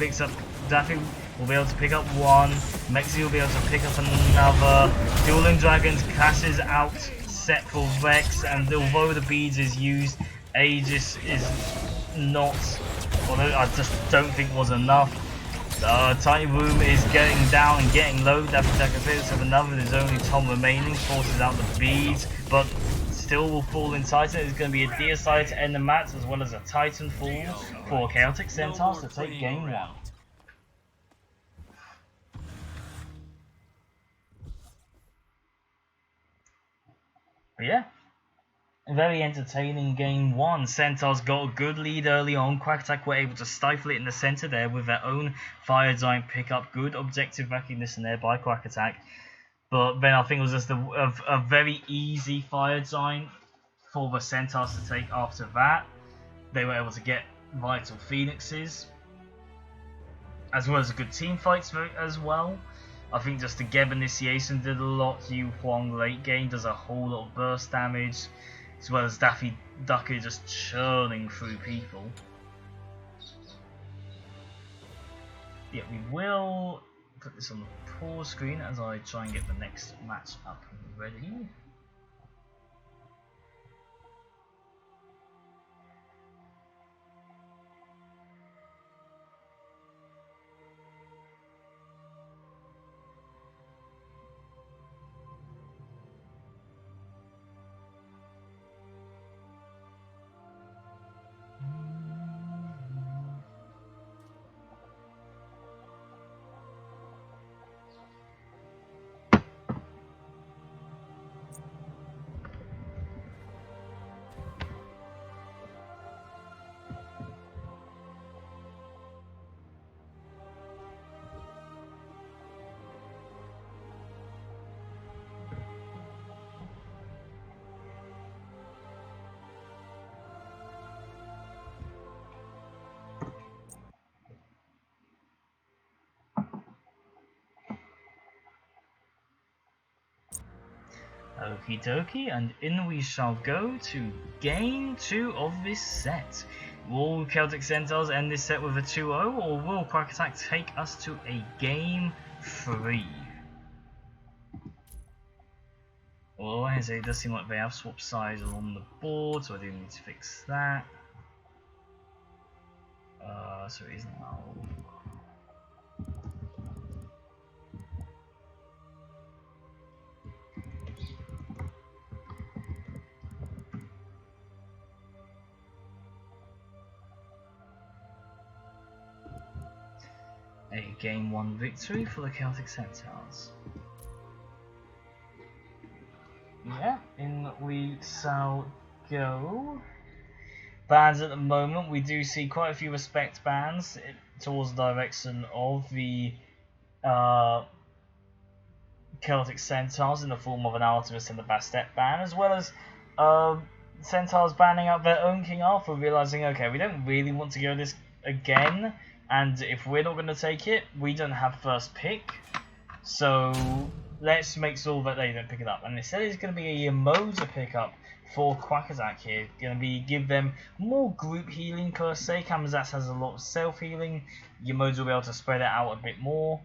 will be able to pick up 1. Mexi will be able to pick up another. Dueling Dragons cashes out set for Vex, and although the beads is used, Aegis is not, although I just don't think was enough. Tiny Room is getting down and getting low. Daffy Duck appears to have another. There's only Tom remaining. Forces out the beads, but still will fall in Titan. It's going to be a Deicide to end the match, as well as a Titan fall for Chaotic Centaurs to take game 1. But yeah, a very entertaining game 1. Centaurs got a good lead early on. Quack Attack were able to stifle it in the center there with their own fire giant pickup. Good objective recognition there by Quack Attack. But then I think it was just a very easy fire giant for the Centaurs to take after that. They were able to get Vital Phoenixes, as well as good team fights as well. I think just the Geb initiation did a lot. Yu Huang late game does a whole lot of burst damage, as well as Daffy Ducker just churning through people. Yeah, we will put this on the pause screen as I try and get the next match up ready. Okie dokie, and in we shall go to game 2 of this set. Will Celtic Centaurs end this set with a 2-0, or will Quack Attack take us to a game 3? Well, as it does seem like they have swapped sides on the board, so I do need to fix that. So it is now. A game 1 victory for the Celtic Centaurs. Yeah, in we shall go. Bans at the moment, we do see quite a few respect bans towards the direction of the Celtic Centaurs in the form of an Artemis and the Bastet ban, as well as Centaurs banning out their own King Arthur, realizing, okay, we don't really want to go this again, and if we're not going to take it, we don't have first pick, so let's make sure that they don't pick it up. And instead it's going to be a Yamoza pickup for Quack Attack here. Going to be give them more group healing per se. Kamazats has a lot of self healing. Yamoza will be able to spread it out a bit more.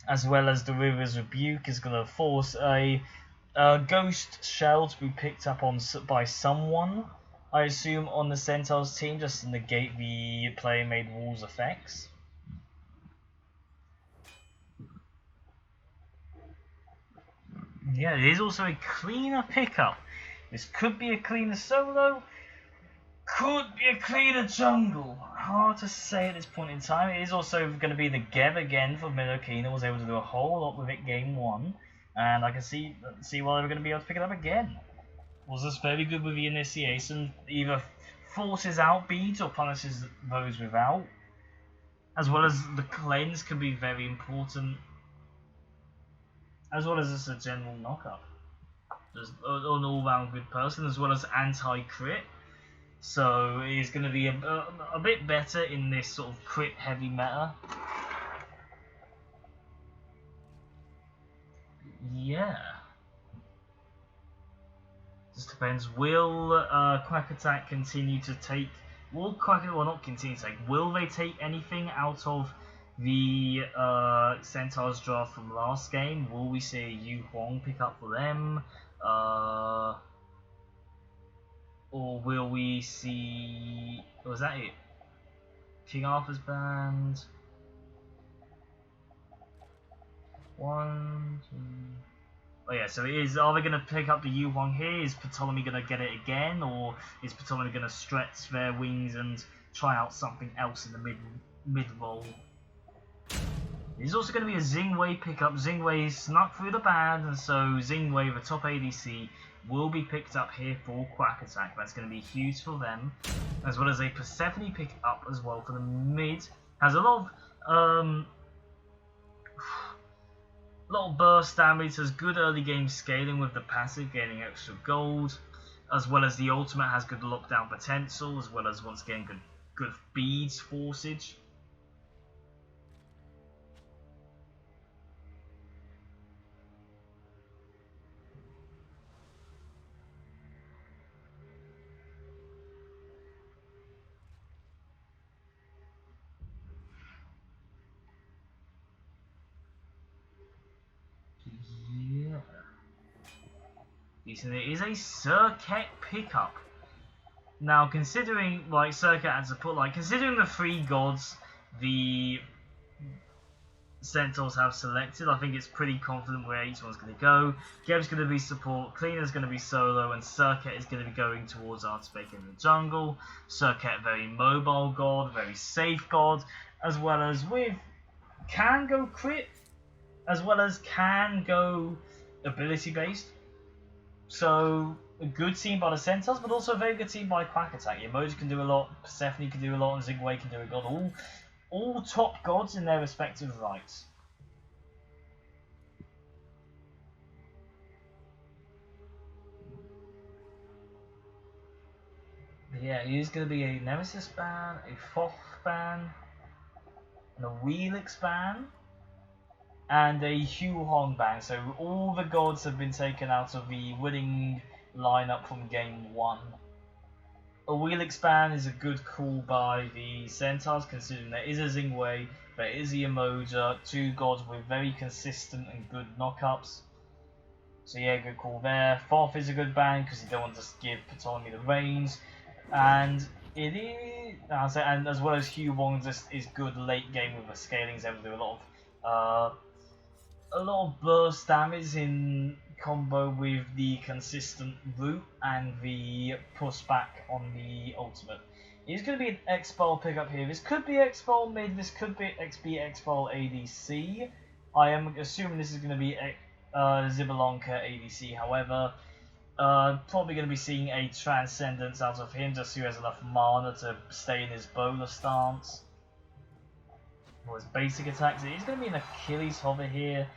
As well as the River's Rebuke is going to force a Ghost Shell to be picked up on by someone. I assume on the Centaurs team, just to negate the player made rules effects. Yeah, it is also a cleaner pickup. This could be a cleaner solo, could be a cleaner jungle. Hard to say at this point in time. It is also going to be the Gev again for Midokina. Was able to do a whole lot with it game 1, and I can see why they're going to be able to pick it up again. Was this very good with the initiation? Either forces out beads or punishes those without, as well as the cleanse can be very important. As well as just a general knock-up. Just an all-round good person, as well as anti-crit. So he's going to be a bit better in this sort of crit-heavy meta. Yeah. Just depends. Will Quack Attack continue to take... Will Quack Attack... Well, not continue to take. Will they take anything out of the Centaurs draft from last game? Will we see a Yu Huang pick up for them? Or will we see... Was that it? King Arthur's band. 1, 2... Oh yeah, so it is. Are they going to pick up the Yuhong here? Is Ptolemy going to get it again, or is Ptolemy going to stretch their wings and try out something else in the mid roll? There's also going to be a Xingwei pickup. Xingwei snuck through the band, and so Xingwei, the top ADC, will be picked up here for Quack Attack. That's going to be huge for them, as well as a Persephone pick up as well for the mid. Has a lot of burst damage, has good early game scaling with the passive, gaining extra gold, as well as the ultimate has good lockdown potential, as well as once again good beads forceage. Yeah. Decent. It is a Circuit pickup. Now, considering like Circuit had to put considering the 3 gods the Centaurs have selected, I think it's pretty confident where each one's going to go. Geb's going to be support, Cleaner's going to be solo, and Circuit is going to be going towards Artifact in the jungle. Circuit, very mobile god, very safe god, as well as with can go crit, as well as can go ability based. So a good team by the Centaurs, but also a very good team by Quack Attack. Emoji can do a lot, Persephone can do a lot, and Xingwei can do a lot. All top gods in their respective rights. But yeah, it is going to be a Nemesis ban, a Thoth ban, and a Wheelix ban, and a Hu-Hong ban. So all the gods have been taken out of the winning lineup from game 1. A Wheelix ban is a good call by the Centaurs, considering there is a Xingwei, there is a Emoja, 2 gods with very consistent and good knockups. So yeah, good call there. Thoth is a good ban because you don't want to give Ptolemy the reins, and it is, and as well as Hugh Wong just is good late game with the scalings, able to do a lot of burst damage in combo with the consistent root and the pushback on the ultimate. It's going to be an X-Ball pickup here. This could be X-Ball mid, this could be X-Ball ADC. I am assuming this is going to be Zibalonka ADC, however, probably going to be seeing a Transcendence out of him, just so he has enough mana to stay in his bowler stance. For his basic attacks, it is going to be an Achilles hover here.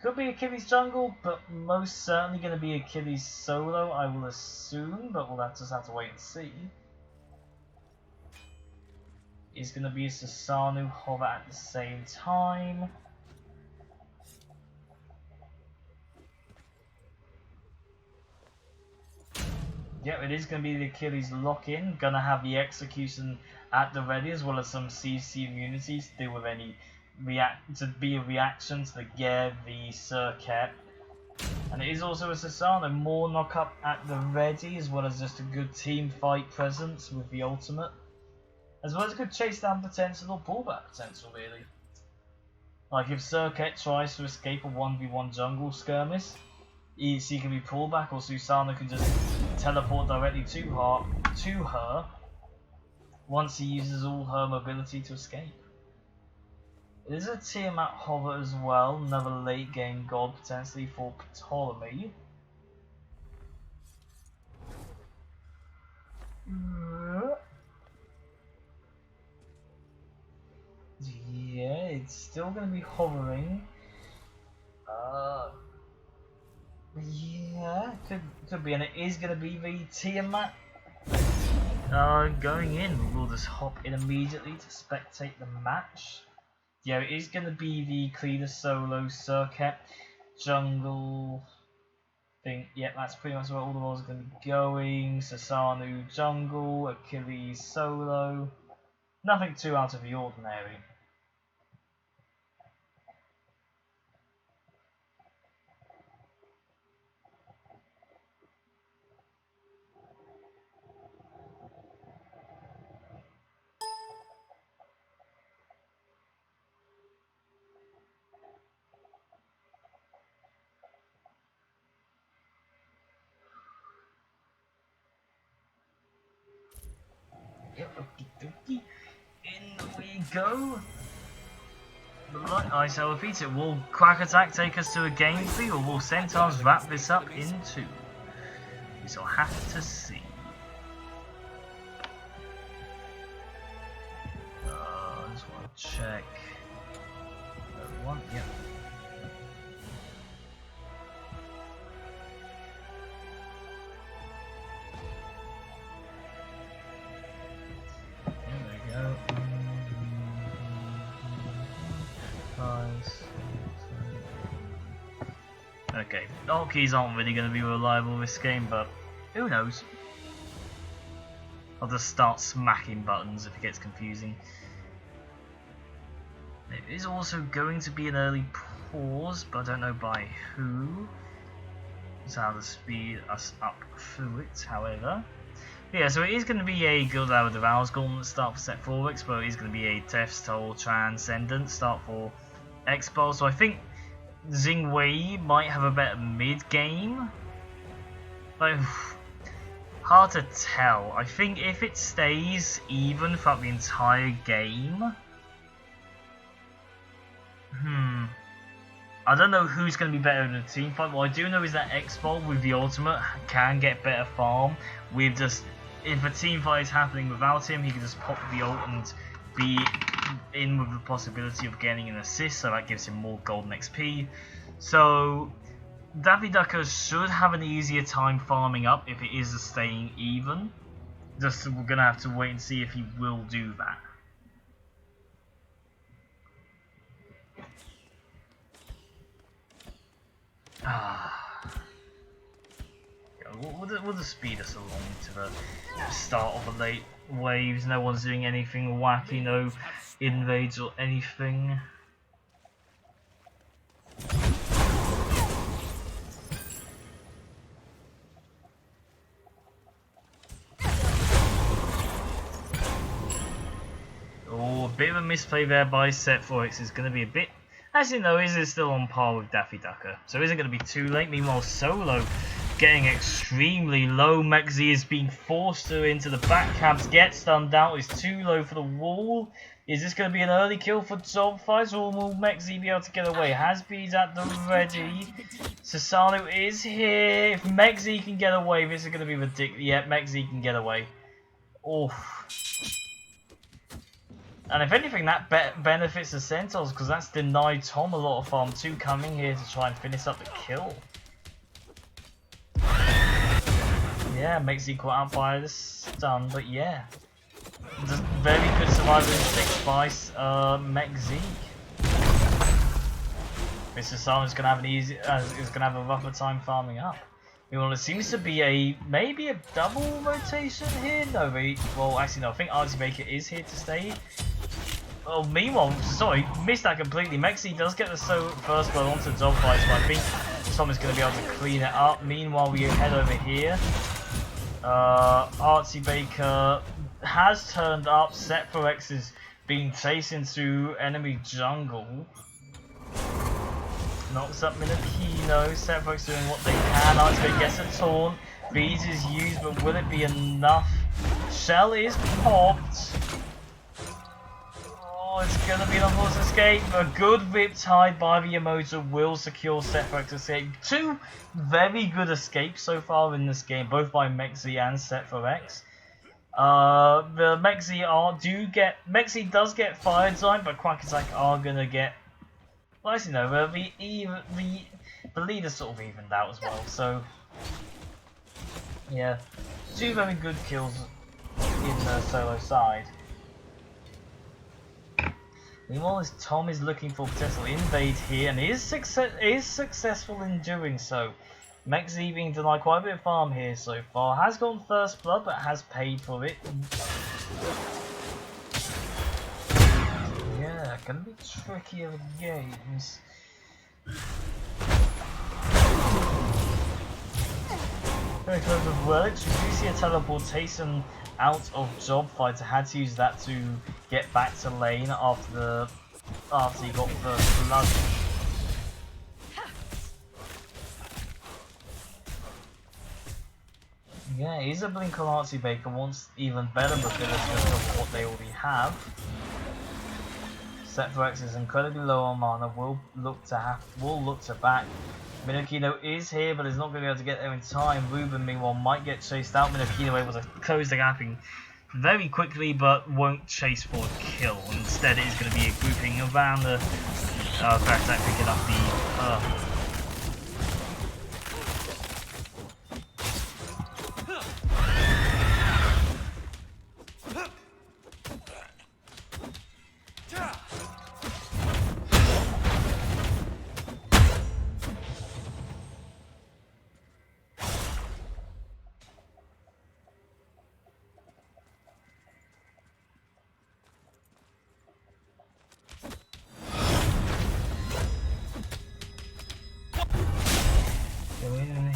Could be Achilles jungle, but most certainly going to be Achilles solo, I will assume, but we'll just have to wait and see. It's going to be a Sasanu hover at the same time. Yep, it is going to be the Achilles lock-in. Going to have the Execution at the ready, as well as some CC immunities to deal with any be a reaction to the Geb, the Circuit. And it is also a Sasana, more knock-up at the ready, as well as just a good team fight presence with the ultimate. As well as a good chase down potential or pullback potential, really. Like if Circuit tries to escape a 1v1 jungle skirmish, EC can be pullback, or Susana can just teleport directly to her once he uses all her mobility to escape. It is a Tiamat hover as well, another late game god potentially for Ptolemy. Yeah, it's still going to be hovering. Yeah, could be, and it is going to be the Tiamat. Going in, we'll just hop in immediately to spectate the match. Yeah, it is going to be the Cleaner solo Circuit jungle thing. Yeah, that's pretty much where all the roles are going to be going. Sasanu jungle, Achilles solo. Nothing too out of the ordinary. Yep, okie dokie. In we go. Right, so repeat it. Will Quack Attack take us to a game 3, or will Centaurs wrap this up in 2? We shall have to see. I just want to check. One, yep. There we go. Okay, hotkeys aren't really going to be reliable this game, but who knows? I'll just start smacking buttons if it gets confusing. There is also going to be an early pause, but I don't know by who. So how to speed us up through it, however. Yeah, so it is going to be a Guild Hour Devour's Gauntlet start for Set 4X, but it is going to be a Death's Toll Transcendent start for Expo. So I think Xing Wei might have a better mid-game. Like, hard to tell. I think if it stays even throughout the entire game... I don't know who's going to be better in a team fight. What I do know is that Expo with the ultimate can get better farm. With just, if a team fight is happening without him, he can just pop the ult and be in with the possibility of getting an assist, so that gives him more golden XP. So Daffy Ducker should have an easier time farming up if it is staying even. Just we're going to have to wait and see if he will do that. We'll just speed us along to the start of the late waves. No one's doing anything wacky, no invades or anything. Oh, a bit of a misplay there by Set 4X. Is going to be a bit... Actually, no, Iz is still on par with Daffy Ducker, so isn't going to be too late. Meanwhile, Solo getting extremely low. Mexi is being forced to into the back cabs, get stunned out, is too low for the wall. Is this going to be an early kill for Job Fights, or will Mexi be able to get away? Hasbe's at the ready. Sasano is here. If Mexi can get away, this is going to be ridiculous. Yeah, Mexi can get away. Oof. And if anything, that benefits the Centaurs, because that's denied Tom a lot of farm too, coming here to try and finish up the kill. Yeah, makes he caught out by the stun, but yeah. Just very good survival instinct by Mexi. Mr. Simon's gonna have an easy, is gonna have a rougher time farming up. Well, it seems to be maybe a double rotation here. No, well, actually no. I think Archie Baker is here to stay. Oh, meanwhile, sorry, missed that completely. Mexi does get the first blood onto Dog Fights, but I think Tom is going to be able to clean it up. Meanwhile, we head over here. Archie Baker has turned up. Set 4X is being chased into enemy jungle. Knocks up Minakino. Set 4X doing what they can. Archie Baker gets a taunt. Bees is used, but will it be enough? Shell is popped. Oh, it's gonna be an unforced escape. A good riptide by the Emoto will secure Set 4X escape. Two very good escapes so far in this game, both by Mexi and Set 4X. The Mexi does get fire time, but Quack Attack are gonna get. Well, actually no, the leader sort of evened out as well. So yeah, two very good kills in the solo side. Meanwhile, as Tom is looking for potential invade here, and is successful in doing so. Mexi being denied quite a bit of farm here so far. Has gotten first blood, but has paid for it. Yeah, gonna be trickier games. Very close with relics. We do see a teleportation out of Job Fighter. Had to use that to get back to lane after he got first blood. Yeah, he's a blink on Artsy Baker wants even better mobility of what they already have. Sephiroth is incredibly low on mana, will look to back. Minokino is here, but is not going to be able to get there in time. Ruben, meanwhile, might get chased out. Minokino able to close the gapping very quickly, but won't chase for a kill. Instead, it is going to be a grouping around the Crack Attack, picking up the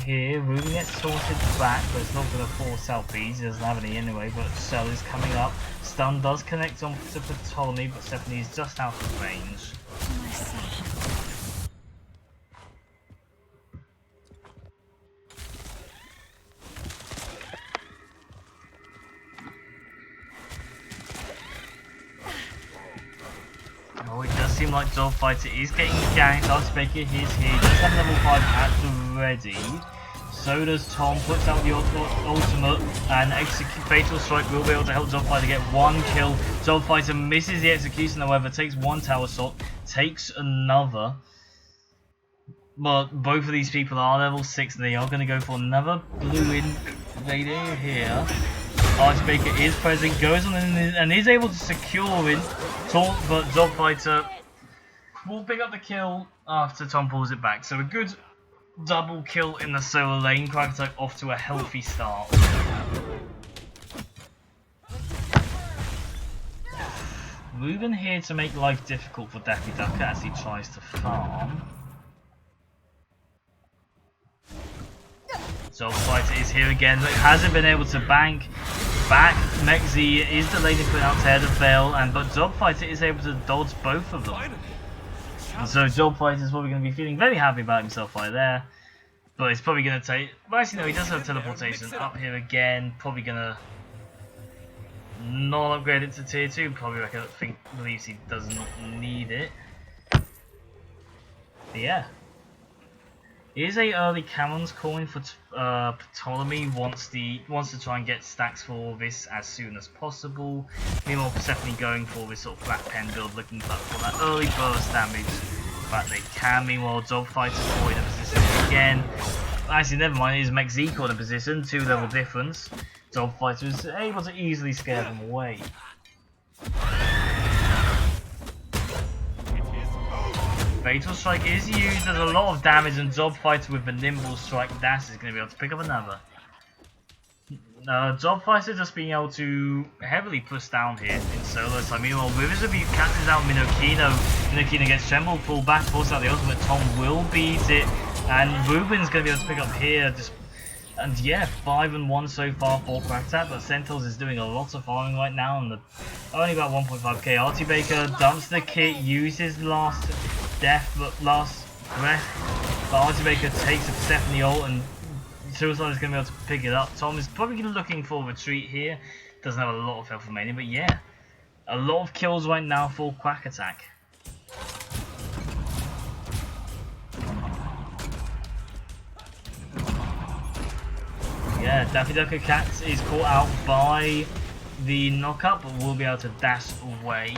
here. Ruben gets sorted back, but it's not going to force LPs. He doesn't have any anyway, but Cell is coming up. Stun does connect on to Ptolemy, but Stephanie is just out of range. Oh, it does seem like Dog Fighter is getting ganked. Artsbaker is here. Just have level 5 at the ready. So does Tom. Puts out the ultimate and Fatal Strike will be able to help Dog Fighter get one kill. Dog Fighter misses the execution, however, takes one tower shot, takes another. But both of these people are level 6 and they are going to go for another blue invader here. Archbaker is present, goes on and is able to secure it. But Dog Fighter will pick up the kill after Tom pulls it back. So a good double kill in the solo lane. Quack Attack off to a healthy start. Ruben here to make life difficult for Daffy Duck as he tries to farm. Dog Fighter is here again, but hasn't been able to bank. Back, Mech-Z is delayed in putting out Tear to fail, but Dog Fighter is able to dodge both of them. And so Dog Fighter is probably going to be feeling very happy about himself right there. But it's probably going to take... Well, actually no, he does have teleportation up here again. Probably going to not upgrade it to tier 2. Probably believes he does not need it. But yeah. Is a early Cannon's calling for Ptolemy, wants to try and get stacks for this as soon as possible. Meanwhile, Persephone going for this sort of flat pen build, looking for that early burst damage that they can. Meanwhile, Dog Fighter caught in a position again. Actually, never mind, it is Mech-Z caught in a position, 2 level difference. Dog Fighter is able to easily scare them away. Fatal Strike is used, there's a lot of damage, and Dog Fighter with the Nimble Strike Dash is going to be able to pick up another. Dog Fighter just being able to heavily push down here in solo. So meanwhile, Rivers of View catches out Minokino. Minokino gets Tremble, pull back, pulls out the ultimate. Tom will beat it, and Ruben's going to be able to pick up here. And yeah, 5-1 so far for Quack Attack, but Centaurs is doing a lot of farming right now, and only about 1.5k. Artie Baker dumps the kit, uses last breath, but Artie Baker takes a Stephanie ult, and Suicide is going to be able to pick it up. Tom is probably looking for a retreat here, doesn't have a lot of health remaining, but yeah, a lot of kills right now for Quack Attack. Yeah, Daffy Duck Cat is caught out by the knockup, but will be able to dash away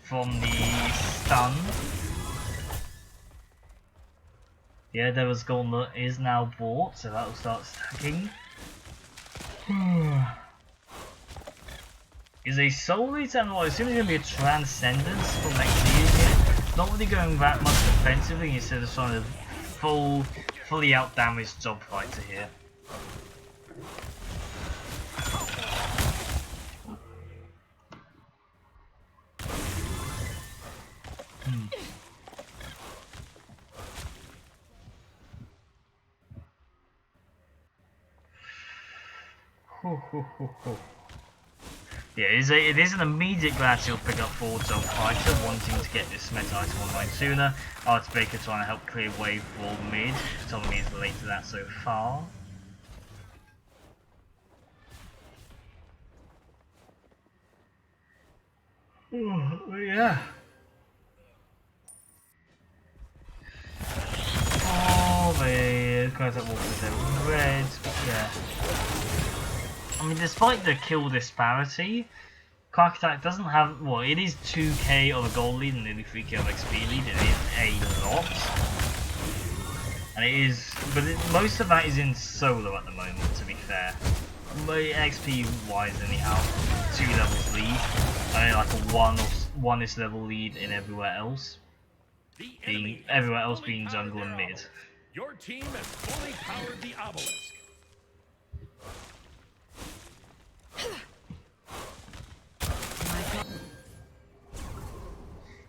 from the stun. Yeah, Devil's Gauntlet is now bought, so that will start stacking. Is a Soul Eater, I assume it's going to be a Transcendence for next year here. Not really going that much defensively instead of trying to fully out damage Dog Fighter here. Yeah, it is an immediate glacial pick up for Dog Fighter, wanting to get this meta item online sooner. Artie Baker trying to help clear wave for mid. Ptolemy is late to that so far. Yeah. Oh, the guys that walk with them red. Yeah. I mean, despite the kill disparity, Quack Attack doesn't have. Well, it is 2k of a gold lead and nearly 3k of XP lead. It is a lot. And it is. But most of that is in solo at the moment, to be fair. But XP wise, anyhow, 2 levels lead. Only like a one-ish level lead in everywhere else. Everywhere else being jungle and mid. Your team has fully powered the obelisk.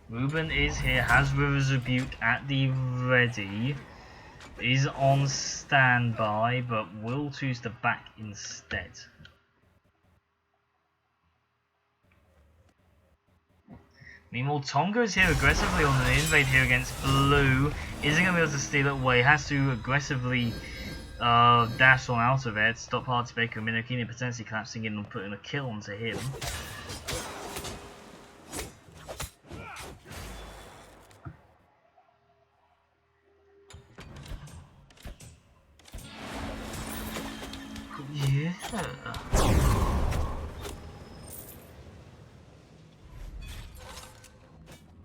Ruben is here, has River's Rebuke at the ready. Is on standby, but will choose to back instead. Meanwhile, Tom goes here aggressively on an invade here against Blue. Isn't going to be able to steal it away. Has to aggressively dash on out of it. Stop Party Baker and Minokini potentially collapsing in and putting a kill onto him. Yeah.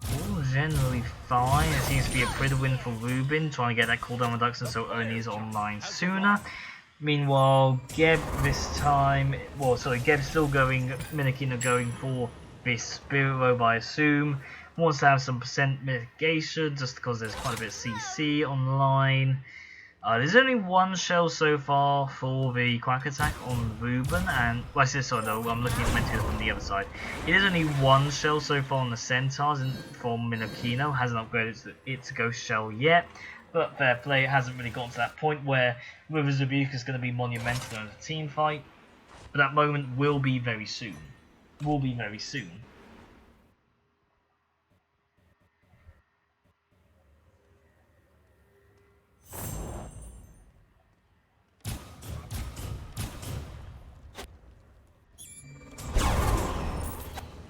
All generally fine. It seems to be a pretty win for Ruben, trying to get that cooldown reduction so Oni is online sooner. Meanwhile, Geb this time, well, sorry, Geb's still going, Minokino going for this Spirit Robe, I assume. Wants to have some percent mitigation just because there's quite a bit of CC online. There's only one shell so far for the Quack Attack on Ruben, and well, I said sorry though, I'm looking meant to from the other side. It is only one shell so far on the Centaurs, and from Minokino hasn't upgraded its Ghost Shell yet. But fair play, it hasn't really gotten to that point where River's Rebuke is going to be monumental in a team fight. But that moment will be very soon. Will be very soon.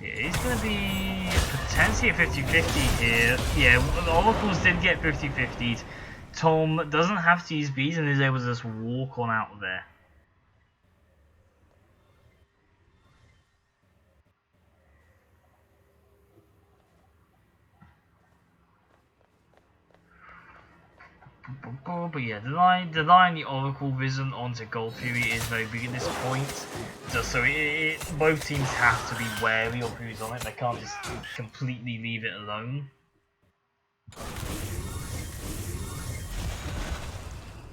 It's going to be potentially a 50-50 here. Yeah, the Oracles did get 50-50'd. Tom doesn't have to use bees and is able to just walk on out of there. But yeah, denying the Oracle Vision onto Gold Fury is very big at this point. Just so both teams have to be wary of who's on it. They can't just completely leave it alone.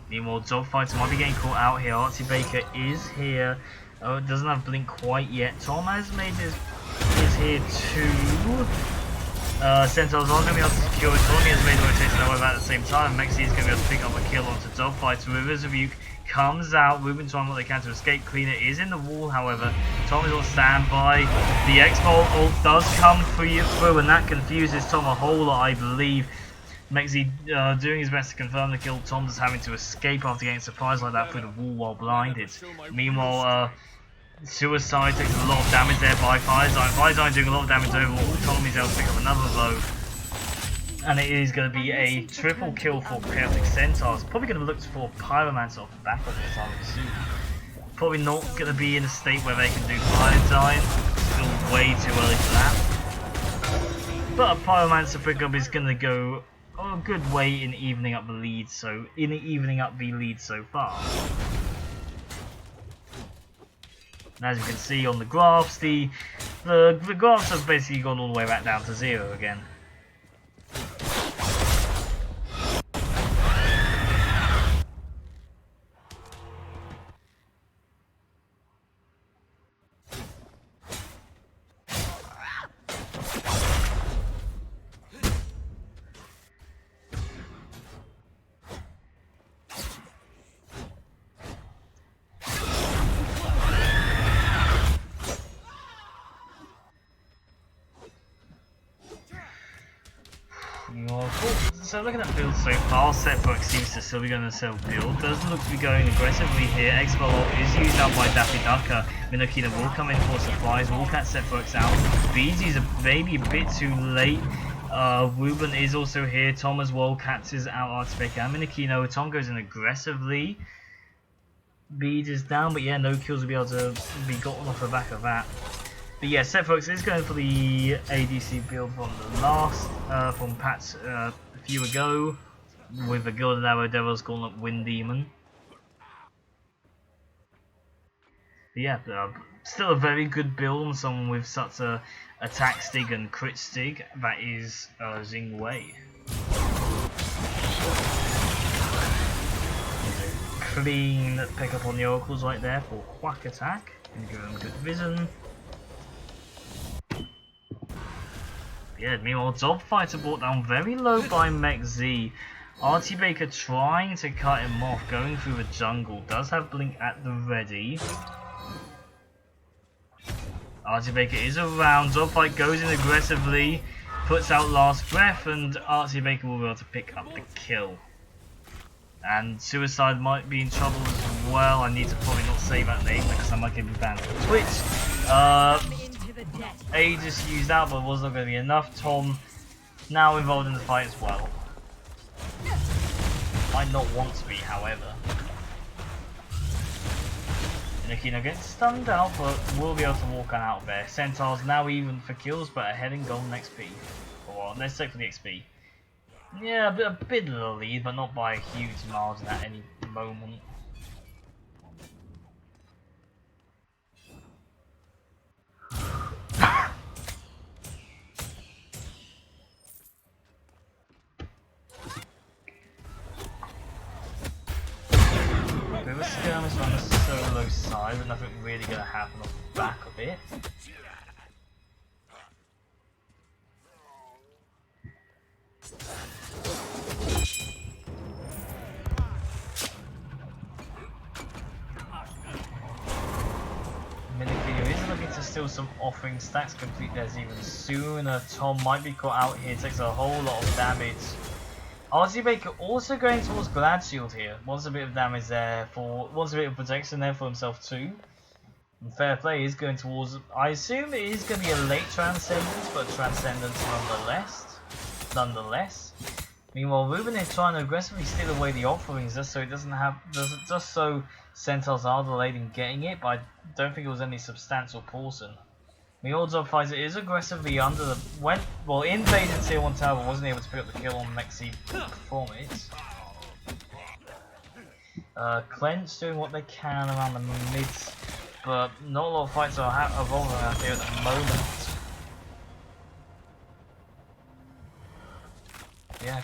Meanwhile, Dogfighter might be getting caught out here. Archie Baker is here. Oh, it doesn't have Blink quite yet. Tom has made is here too. Centaurs aren't going to be able to secure it. Tommy has made the rotation however at the same time. Mexi is going to be able to pick up a kill onto Dogfighter. River's Rebuke comes out. Ruben trying what they can to escape. Cleaner is in the wall, however. Tom is on standby. The X-Bolt ult does come through, and that confuses Tom a whole lot, I believe. Mexi doing his best to confirm the kill. Tom just having to escape after getting surprised like that through the wall while blinded. Meanwhile, Suicide takes a lot of damage there by Firezine. Firezine doing a lot of damage overall. Tom is able to pick up another blow. And it is going to be a triple kill for Chaotic Centaurs. Probably going to look for Pyromancer off the back of this, I would assume. Probably not going to be in a state where they can do Firezine. Still way too early for that. But a Pyromancer pickup is going to go a good way in evening up the lead. So far. And as you can see on the graphs, the graphs have basically gone all the way back down to 0 again. Well, cool. So looking at build so far, Setfox seems to still be going to sell build. Doesn't look to be going aggressively here. SBL is used out by Daffy Duck. Minokina will come in for supplies. Will catch Setfox out. BG's maybe a bit too late. Ruben is also here. Tom as well catches out Artifaker and Minokino. Tom goes in aggressively. Beads is down, but yeah, no kills will be able to be gotten off the back of that. But yeah, Setfox is going for the ADC build from the last, from patch a few ago, with the Gilded Arrow Devil's Gauntlet Wind Demon. But yeah, still a very good build on someone with such a attack stig and crit stig, that is Xing Wei. Clean pick up on the oracles right there for Quack attack, and give them good vision. Yeah, meanwhile, Dogfighter brought down very low by Mech Z. RT Baker trying to cut him off, going through the jungle, does have Blink at the ready. RT Baker is around, Dogfight goes in aggressively, puts out Last Breath, and RT Baker will be able to pick up the kill. And Suicide might be in trouble as well. I need to probably not say that name because I might get me banned from Twitch. Aegis used out, but was not going to be enough. Tom now involved in the fight as well. Might not want to be, however. Minokino gets stunned out, but will be able to walk on out there. Centaurs now even for kills, but ahead in golden XP. Or let's check for the XP. Yeah, a bit of a lead, but not by a huge margin at any moment. Bit of a skirmish on the solo side, but nothing really going to happen off the back of it. Minokino is looking to steal some offering stacks, complete theirs even sooner. Tom might be caught out here, takes a whole lot of damage. RT Baker also going towards Glad Shield here. Wants a bit of damage there, wants a bit of protection there for himself too. And Fair Play is going towards, I assume it is going to be a late Transcendence, but Transcendence nonetheless. Meanwhile, Ruben is trying to aggressively steal away the offerings just so it doesn't have, just so Centaurs are delayed in getting it, but I don't think it was any substantial portion. Meanwhile, Dogfighter is aggressively under the, invaded tier 1 tower, but wasn't able to pick up the kill on Mexi from it. Clench doing what they can around the mids, but not a lot of fights are evolving out here at the moment. Yeah.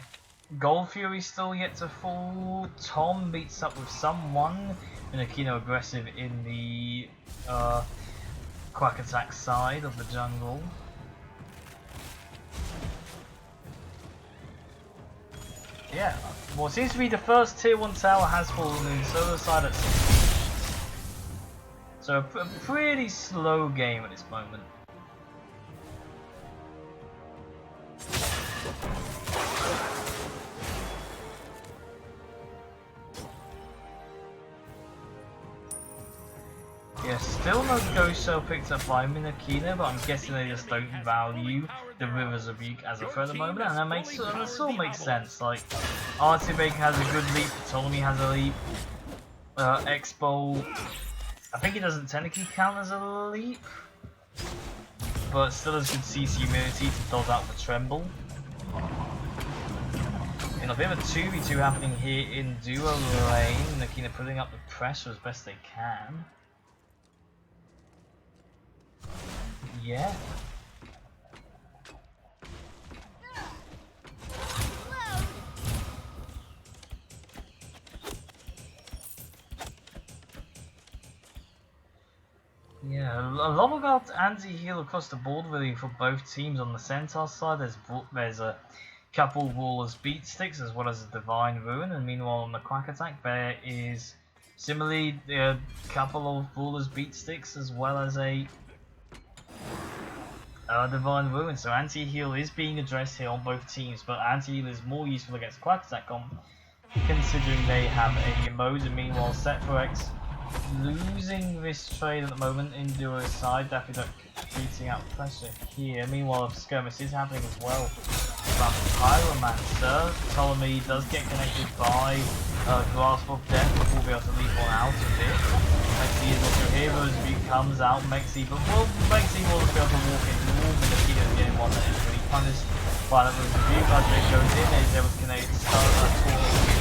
Gold Fury still yet to fall. Tom beats up with someone. Minokino aggressive in the Quack attack side of the jungle. Yeah, well, it seems to be the first tier 1 tower has fallen in solo side at 6. So a pretty slow game at this moment. Yeah, still no Ghost Shell picked up by Minokino, but I'm guessing they just don't value the River's Rebuke as a threat at the moment, and that sort of makes sense. Like, RT Baker has a good leap, Ptolemy has a leap, X-Bowl, I think it doesn't technically count as a leap, but still has good CC immunity to dodge out the Tremble. And a bit of a 2v2 happening here in duo lane, Minokino putting up the pressure as best they can. Yeah. Yeah, a lot about anti-heal across the board really for both teams. On the Centaur side, there's a couple of Waller's Beat Sticks as well as a Divine Ruin, and meanwhile on the Quack attack there is similarly a couple of Waller's Beat Sticks as well as a Divine Ruin. So anti-heal is being addressed here on both teams, but anti-heal is more useful against Quack Attack considering they have a mode. And meanwhile, Setforex losing this trade at the moment in Duo's side. Daffy Duck beating out pressure here. Meanwhile, skirmish is happening as well. But Pyromancer, Ptolemy does get connected by Grasp of Death, but will be able to leave one out of it. Mexi is also here, Rosary comes out, Mexi, but Mexi will be able to walk in. Minakina is getting one that is really punished by that Rosary. Rosary goes in, is able to connect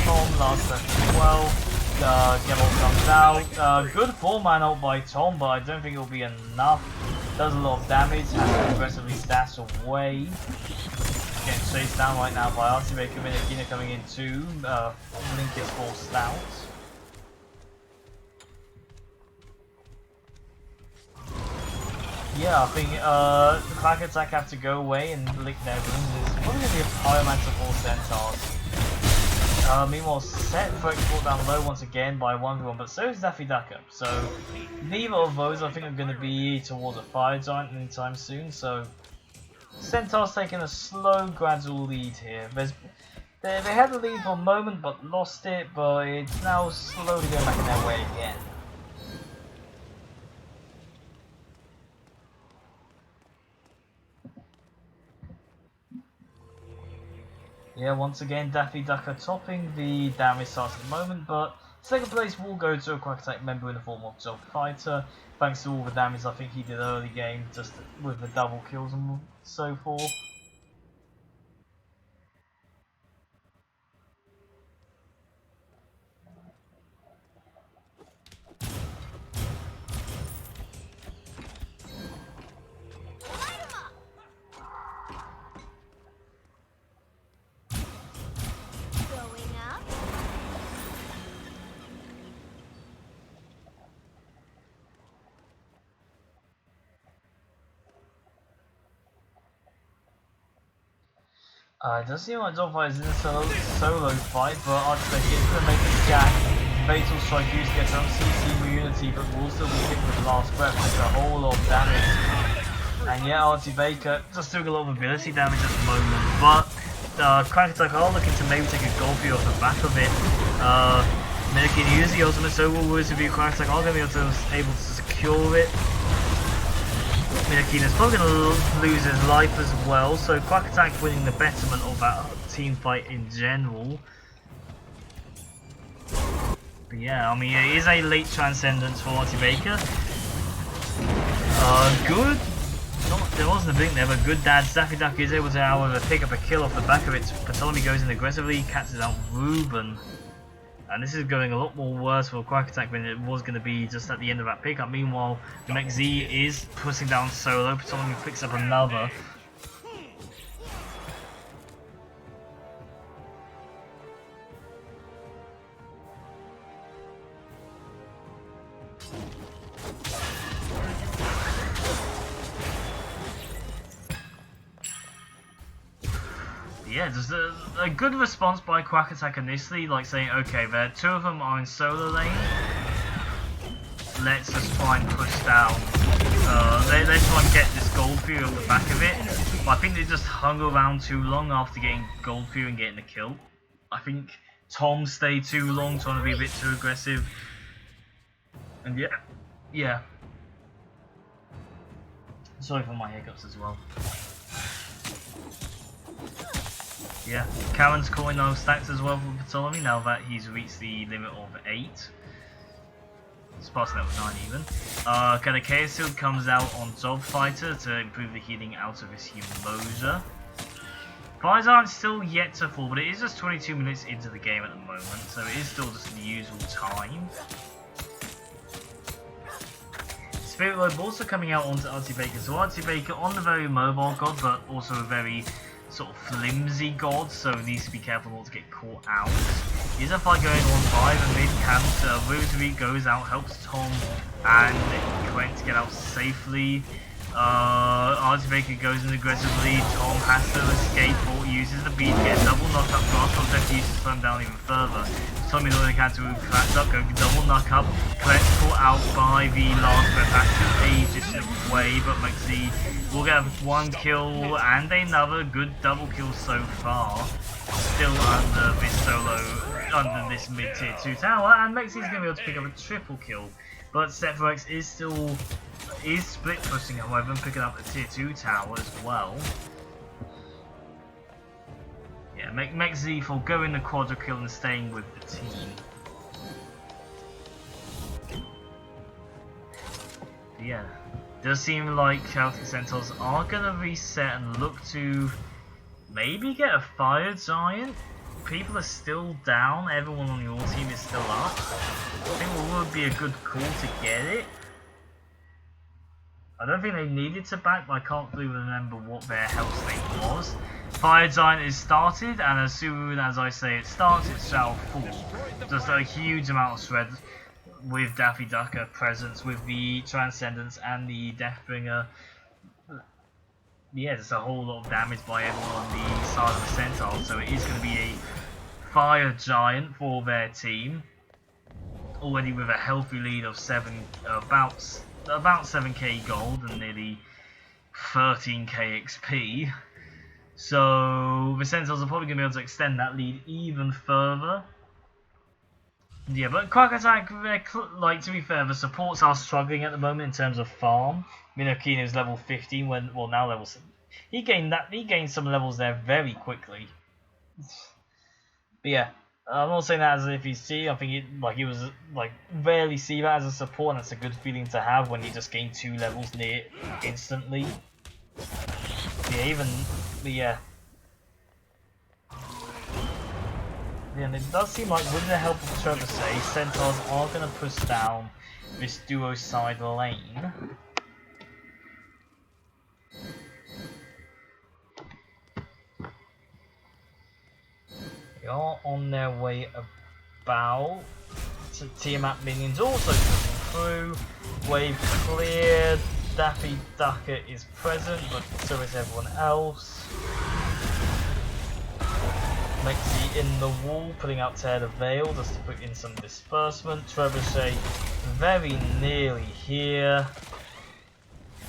Tom, last turn as well. Gemel comes out. Good 4-man ult by Tom, but I don't think it will be enough. Does a lot of damage, has to aggressively dash away. Getting chased down right now by Artibaker. Minakina coming in too. Link is forced out. Yeah, I think the Quack Attack have to go away and lick their wounds. It's probably going to be a Pyromancer for Centaurs. Meanwhile, Setforex brought down low once again by 1v1, but so is Daffy Duck up. So neither of those I think are going to be towards a Fire Giant anytime soon. So Centaurs taking a slow, gradual lead here. They had the lead for a moment, but lost it. But it's now slowly going back in their way again. Yeah, once again, Daffy Duck are topping the damage starts at the moment, but second place will go to a Quack Attack member in the form of Job Fighter, thanks to all the damage I think he did early game, just with the double kills and so forth. It does seem like Dogfight is in a solo fight, but Architect is going to make a jack. Fatal Strike used to get some CC immunity, but will still be hit with Last Breath, takes a whole lot of damage. And yeah, Archie Baker just doing a lot of ability damage at the moment, but Quack Attack are looking to maybe take a goal view off the back of it. Minakina use the ultimate, so will Review. Quack Attack are going to be able to secure it. Minakina is probably going to lose his life as well, so Quack Attack winning the betterment of that team fight in general. But yeah, I mean, it is a late transcendence for Artie Baker. Good. There wasn't a blink there, but good dad. Daffy Duck is able to, however, pick up a kill off the back of it. Ptolemy goes in aggressively, catches out Ruben. And this is going a lot more worse for Quack Attack than it was going to be just at the end of that pickup. Meanwhile, MXZ is pushing down solo. Ptolemy picks up another. Yeah, just a good response by Quack Attack initially, like saying, okay, two of them are in solo lane, let's just try and push down, let's try and get this gold fear on the back of it, but I think they just hung around too long after getting gold fear and getting the kill. I think Tom stayed too long, trying to be a bit too aggressive, and yeah. Sorry for my hiccups as well. Yeah, Karen's calling those stacks as well for Ptolemy now that he's reached the limit of 8. It's past level 9 even. Chaos Shield comes out on Dog Fighter to improve the healing out of his Humosa. Fires aren't still yet to fall, but it is just 22 minutes into the game at the moment, so it is still just the usual time. Spirit Robe also coming out onto Artie Baker, so Artie Baker on the very mobile god, but also a very sort of flimsy god, so needs to be careful not to get caught out. Here's a fight going on 5 and mid-camp. Rosary goes out, helps Tom and Quack to get out safely. Baker goes in aggressively. Tom has to escape, or uses the beat to get a double knockup. Grasshoppers have used to slow him down even further. Tommy Lloyd can to cracked up, go double knockup. Collects caught out by the last breath. Actually just away, but Maxi will get one kill and another good double kill so far. Still under this under this mid tier 2 tower, and Mexi's going to be able to pick up a triple kill. But Sephirox is split pushing, however, and picking up a tier 2 tower as well. Yeah, Mexi forgoing the quadra kill and staying with the team. But yeah, does seem like Celtic Centaurs are going to reset and look to maybe get a Fire Giant. People are still down, everyone on your team is still up. I think it would be a good call to get it. I don't think they needed to back, but I can't really remember what their health state was. Fire Giant is started, and as soon as I say it starts, it shall fall. Just a huge amount of shred with Daffy Ducker presence, with the Transcendence and the Deathbringer. Yeah, there's a whole lot of damage by everyone on the side of the Centaurs, so it is going to be a Fire Giant for their team. Already with a healthy lead of about 7k gold and nearly 13k XP. So the Centaurs are probably going to be able to extend that lead even further. Yeah, but Quack Attack, like, to be fair, the supports are struggling at the moment in terms of farm. Minokino is level 15 when, well, now level 7. He gained some levels there very quickly. But yeah, I'm not saying that as if he's cheating. I think he was rarely see that as a support, and that's a good feeling to have when you just gain 2 levels near instantly. Yeah, and it does seem like with the help of Trebuchet, Centaurs are going to push down this duo side lane. They are on their way about. Tiamat minions also pushing through. Wave cleared. Daffy Ducker is present, but so is everyone else. Mexi in the wall, putting out Tear the Veil just to put in some disbursement. Trebuchet very nearly here.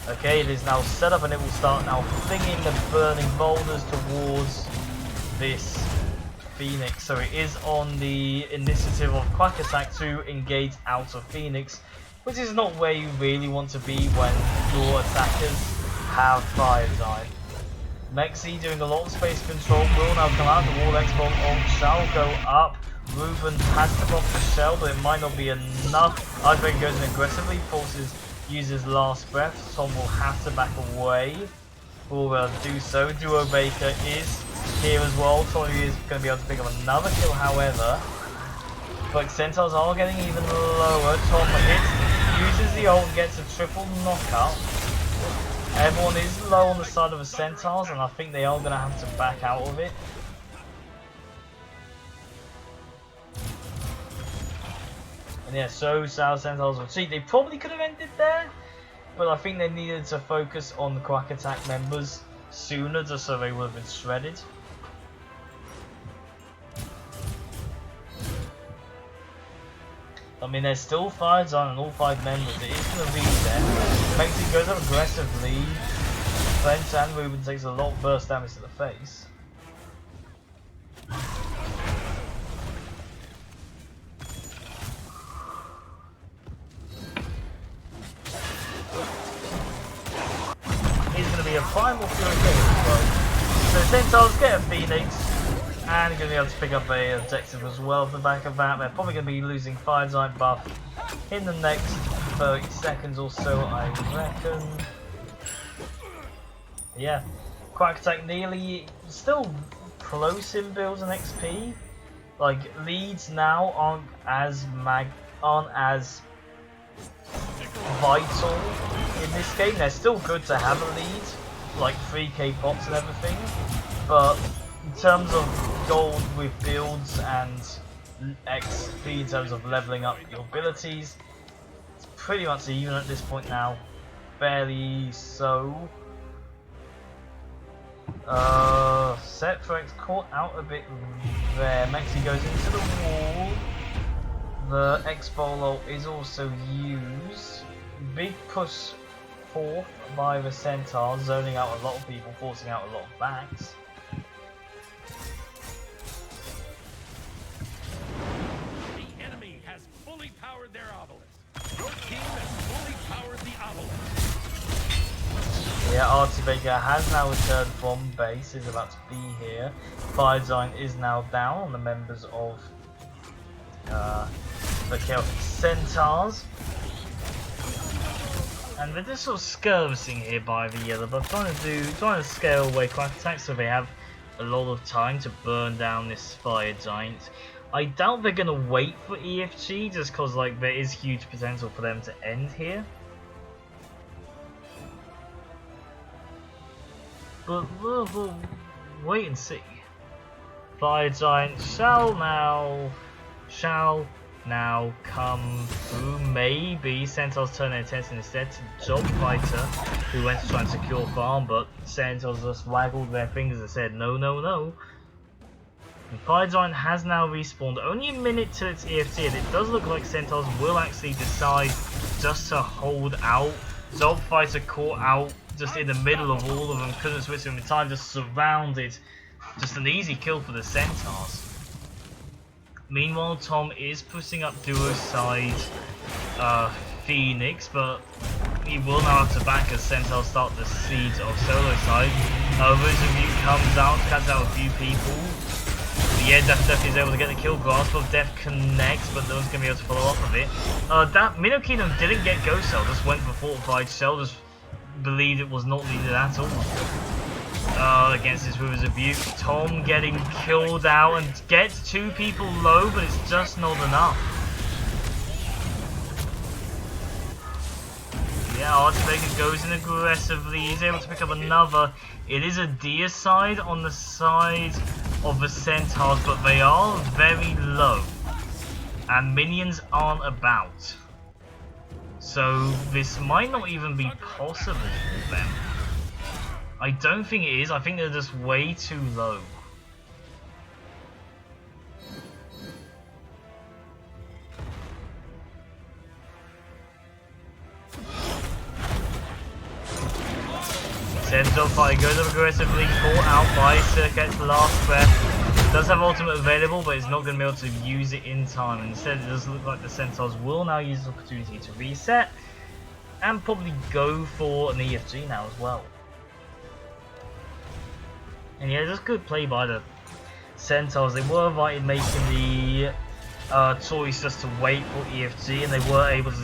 Okay, it is now set up and it will start now flinging the burning boulders towards this Phoenix. So it is on the initiative of Quack Attack to engage out of Phoenix, which is not where you really want to be when your attackers have Fire Giant. Mexi doing a lot of space control will now come out. The Wall X-Bomb on shall go up. Ruben has to pop the shell, but it might not be enough. Iceberg goes in aggressively, uses last breath. Tom will have to back away. Will do so. Duo Baker is here as well. Tommy is going to be able to pick up another kill, however. But Centaurs are getting even lower. Tom uses the ult and gets a triple knockout. Everyone is low on the side of the Centaurs, and I think they are going to have to back out of it. And yeah, so South Centaurs will cheat. They probably could have ended there, but I think they needed to focus on the Quack Attack members sooner, just so they would have been shredded. I mean, there's still 5 Giant and all 5 members. It is going to be there. Mexi goes up aggressively. French and Ruben takes a lot of burst damage to the face. He's going to be a primal Fury King as well. So Centaurs get a Phoenix. And going to be able to pick up a objective as well off the back of that. They're probably going to be losing Fire Giant buff in the next 30 seconds or so, I reckon. Yeah, Quack Attack nearly still close in builds and XP. Like, leads now aren't as vital in this game. They're still good to have a lead, like 3k pots and everything, but in terms of gold with builds and XP in terms of leveling up your abilities, it's pretty much even at this point now. Fairly so. Setfrex caught out a bit there. Mexi goes into the wall. The X-Bolo is also used. Big push forth by the Centaurs, zoning out a lot of people, forcing out a lot of backs. The enemy has fully powered their obelisk. Your team has fully powered the obelisk. Yeah, Artie Baker has now returned from base, is about to be here. Fire Giant is now down on the members of the Celtic Centaurs. And they're just sort of skirmishing here by the yellow, but trying to scale away Quack attacks so they have a lot of time to burn down this Fire Giant. I doubt they're gonna wait for EFG just cause like there is huge potential for them to end here. But we'll wait and see. Fire Giant shall now come through. Maybe Centaurs turn their attention instead to Job Fighter, who went to try and secure farm, but Centaurs just waggled their fingers and said no, no, no. And Fire Giant has now respawned. Only a minute till it's EFT, and it does look like Centaurs will actually decide just to hold out. Job Fighter caught out just in the middle of all of them, couldn't switch them in time, just surrounded. Just an easy kill for the Centaurs. Meanwhile, Tom is pushing up duo side Phoenix, but he will now have to back as Centaurs start the siege of solo side. Review comes out, cuts out a few people. The air Death is able to get the kill. Grasp of Death connects, but no one's going to be able to follow up of it. That Minnow Kingdom didn't get Ghost Cell, just went for Fortified Shell, just believed it was not needed at all. Against this River's Rebuke. Tom getting killed out and gets two people low, but it's just not enough. Yeah, Artie Baker goes in aggressively. He's able to pick up another. It is a deicide on the side of the Centaurs, but they are very low. And minions aren't about. So this might not even be possible for them. I don't think it is. I think they're just way too low. Centaur Fighter goes up aggressively, caught out by Circuit's last breath. Does have ultimate available, but is not going to be able to use it in time. Instead, it does look like the Centaurs will now use the opportunity to reset and probably go for an EFG now as well. And yeah, just good play by the Centaurs. They were right in making the choice just to wait for EFG, and they were able to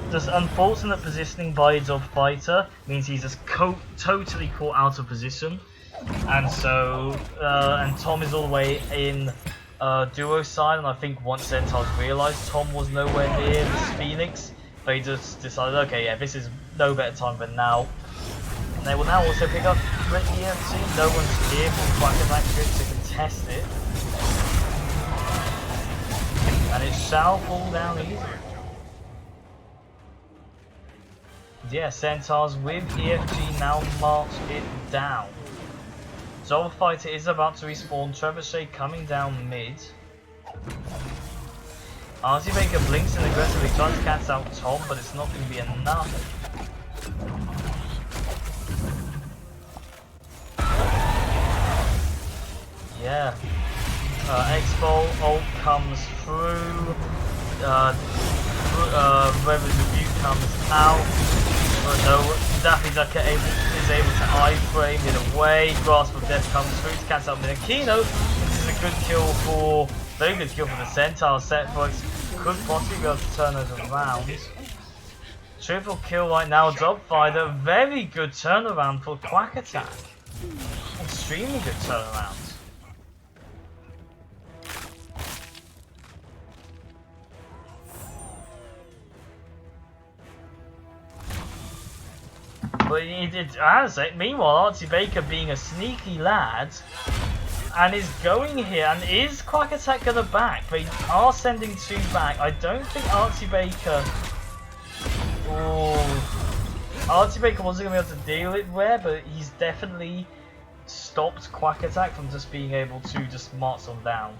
just unfortunate positioning by Job Fighter means he's just totally caught out of position, and so and Tom is all the way in duo side, and I think once Centaurs realised Tom was nowhere near this Phoenix, they just decided, okay, yeah, this is no better time than now. And they will now also pick up the EFC. No one's here from Quack to contest it. And it shall fall down easily. Yeah, Centaurs with EFG now march it down. Job Fighter is about to respawn. Trebuchet coming down mid. Artie Baker blinks and aggressively tries to catch out Tom, but it's not going to be enough. Yeah, X-Bolt ult comes through, Reverend Rebuke comes out, but no, Daffy Ducker is able to iframe it away. Grasp of Death comes through to catch out Minakino. This is a good kill for, very good kill for the Centaur. Setbox could possibly be able to turn those around. Triple kill right now, Job Fighter, very good turnaround for Quack Attack. Extremely good turnaround. But meanwhile, Artie Baker being a sneaky lad and is going here, and is Quack Attack gonna back? They are sending two back. I don't think Artie Baker. Oh, Artie Baker wasn't gonna be able to deal it there, but he's definitely stopped Quack Attack from just being able to just march on down.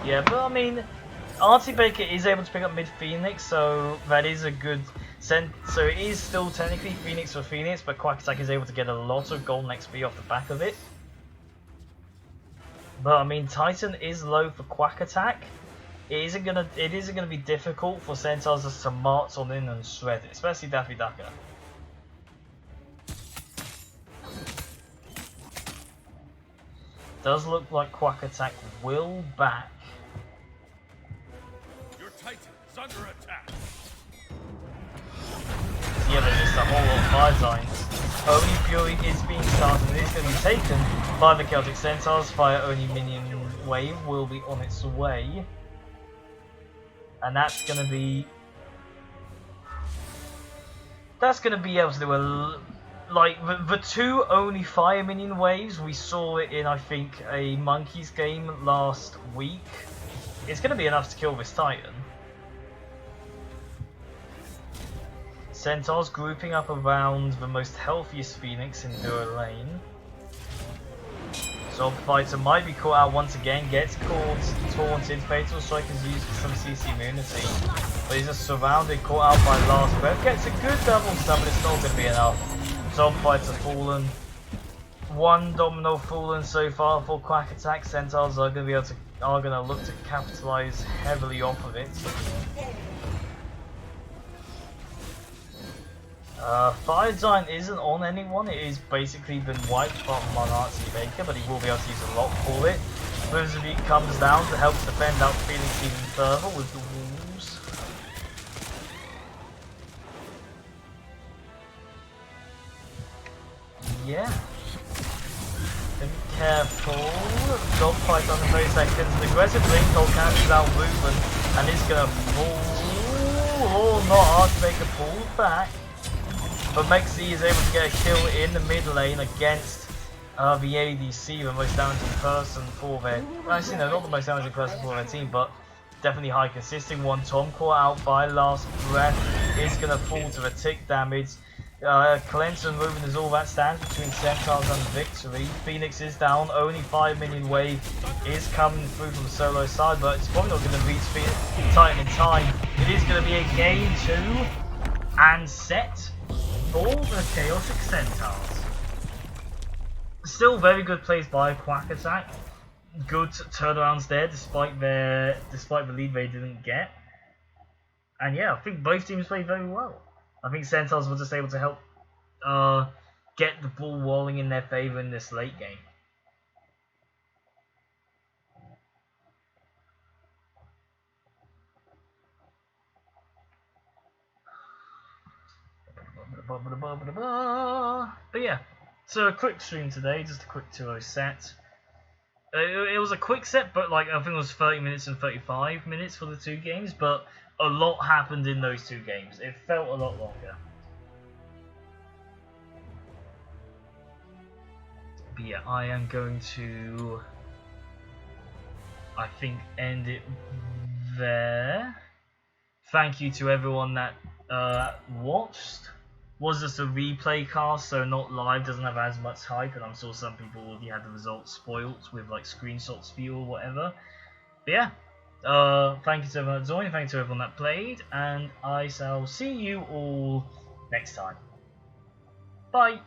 Yeah, but I mean, Artie Baker is able to pick up mid Phoenix, so that is a good so it is still technically Phoenix for Phoenix, but Quack Attack is able to get a lot of golden XP off the back of it. But I mean, Titan is low for Quack Attack. It isn't gonna be difficult for Centaurs just to march on in and shred it, especially Daffy Ducker. Does look like Quack Attack will back. Your Titan is under attack. Yeah, there's just a whole lot of fire giants. Only Fury is being started and it's going to be taken by the Celtic Centaurs. Fire only minion wave will be on its way. And that's going to be able to do a... Like, the two only fire minion waves, we saw it in, I think, a Monkeys game last week. It's going to be enough to kill this Titan. Centaurs grouping up around the most healthiest Phoenix in Dura Lane. Zob Fighter might be caught out once again, gets caught, taunted, Fatal Strike is used for some CC immunity. But he's just surrounded, caught out by Last Breath, gets a good double stun, but it's not going to be enough. Zob Fighter fallen. One domino fallen so far for Quack Attack. Centaurs are going to look to capitalize heavily off of it. Fire Giant isn't on anyone, it is basically been wiped from Artie Baker, but he will be able to use a lot for it. Blizzard comes down to help defend out Phoenix even further with the walls. Yeah. Be careful. Dogfight on the very seconds. An aggressive link hold cancels out movement and is gonna fall. Or not, Artie Baker pulled back. But Mexi is able to get a kill in the mid lane against the ADC, the most damaging person for their... Actually, no, not the most damaging person for their team, but definitely high consisting one. Tom caught out by Last Breath is going to fall to the tick damage. Cleanse and movement is all that stands between Centaurs and victory. Phoenix is down, only 5 minion wave is coming through from the solo side, but it's probably not going to reach Titan in time. It is going to be a game 2 and set for the Chaotic Centaurs. Still very good plays by Quack Attack. Good turnarounds there despite the lead they didn't get. And yeah, I think both teams played very well. I think Centaurs were just able to help get the ball rolling in their favour in this late game. But yeah, so a quick stream today, just a quick 2-0 set. It was a quick set, but like I think it was 30 minutes and 35 minutes for the two games, but a lot happened in those two games. It felt a lot longer. But yeah, I am going to, I think, end it there. Thank you to everyone that watched. Was just a replay cast, so not live, doesn't have as much hype, and I'm sure some people already had the results spoilt with like screenshots for you or whatever. But yeah, thank you to everyone that joined, thank you to everyone that played, and I shall see you all next time. Bye!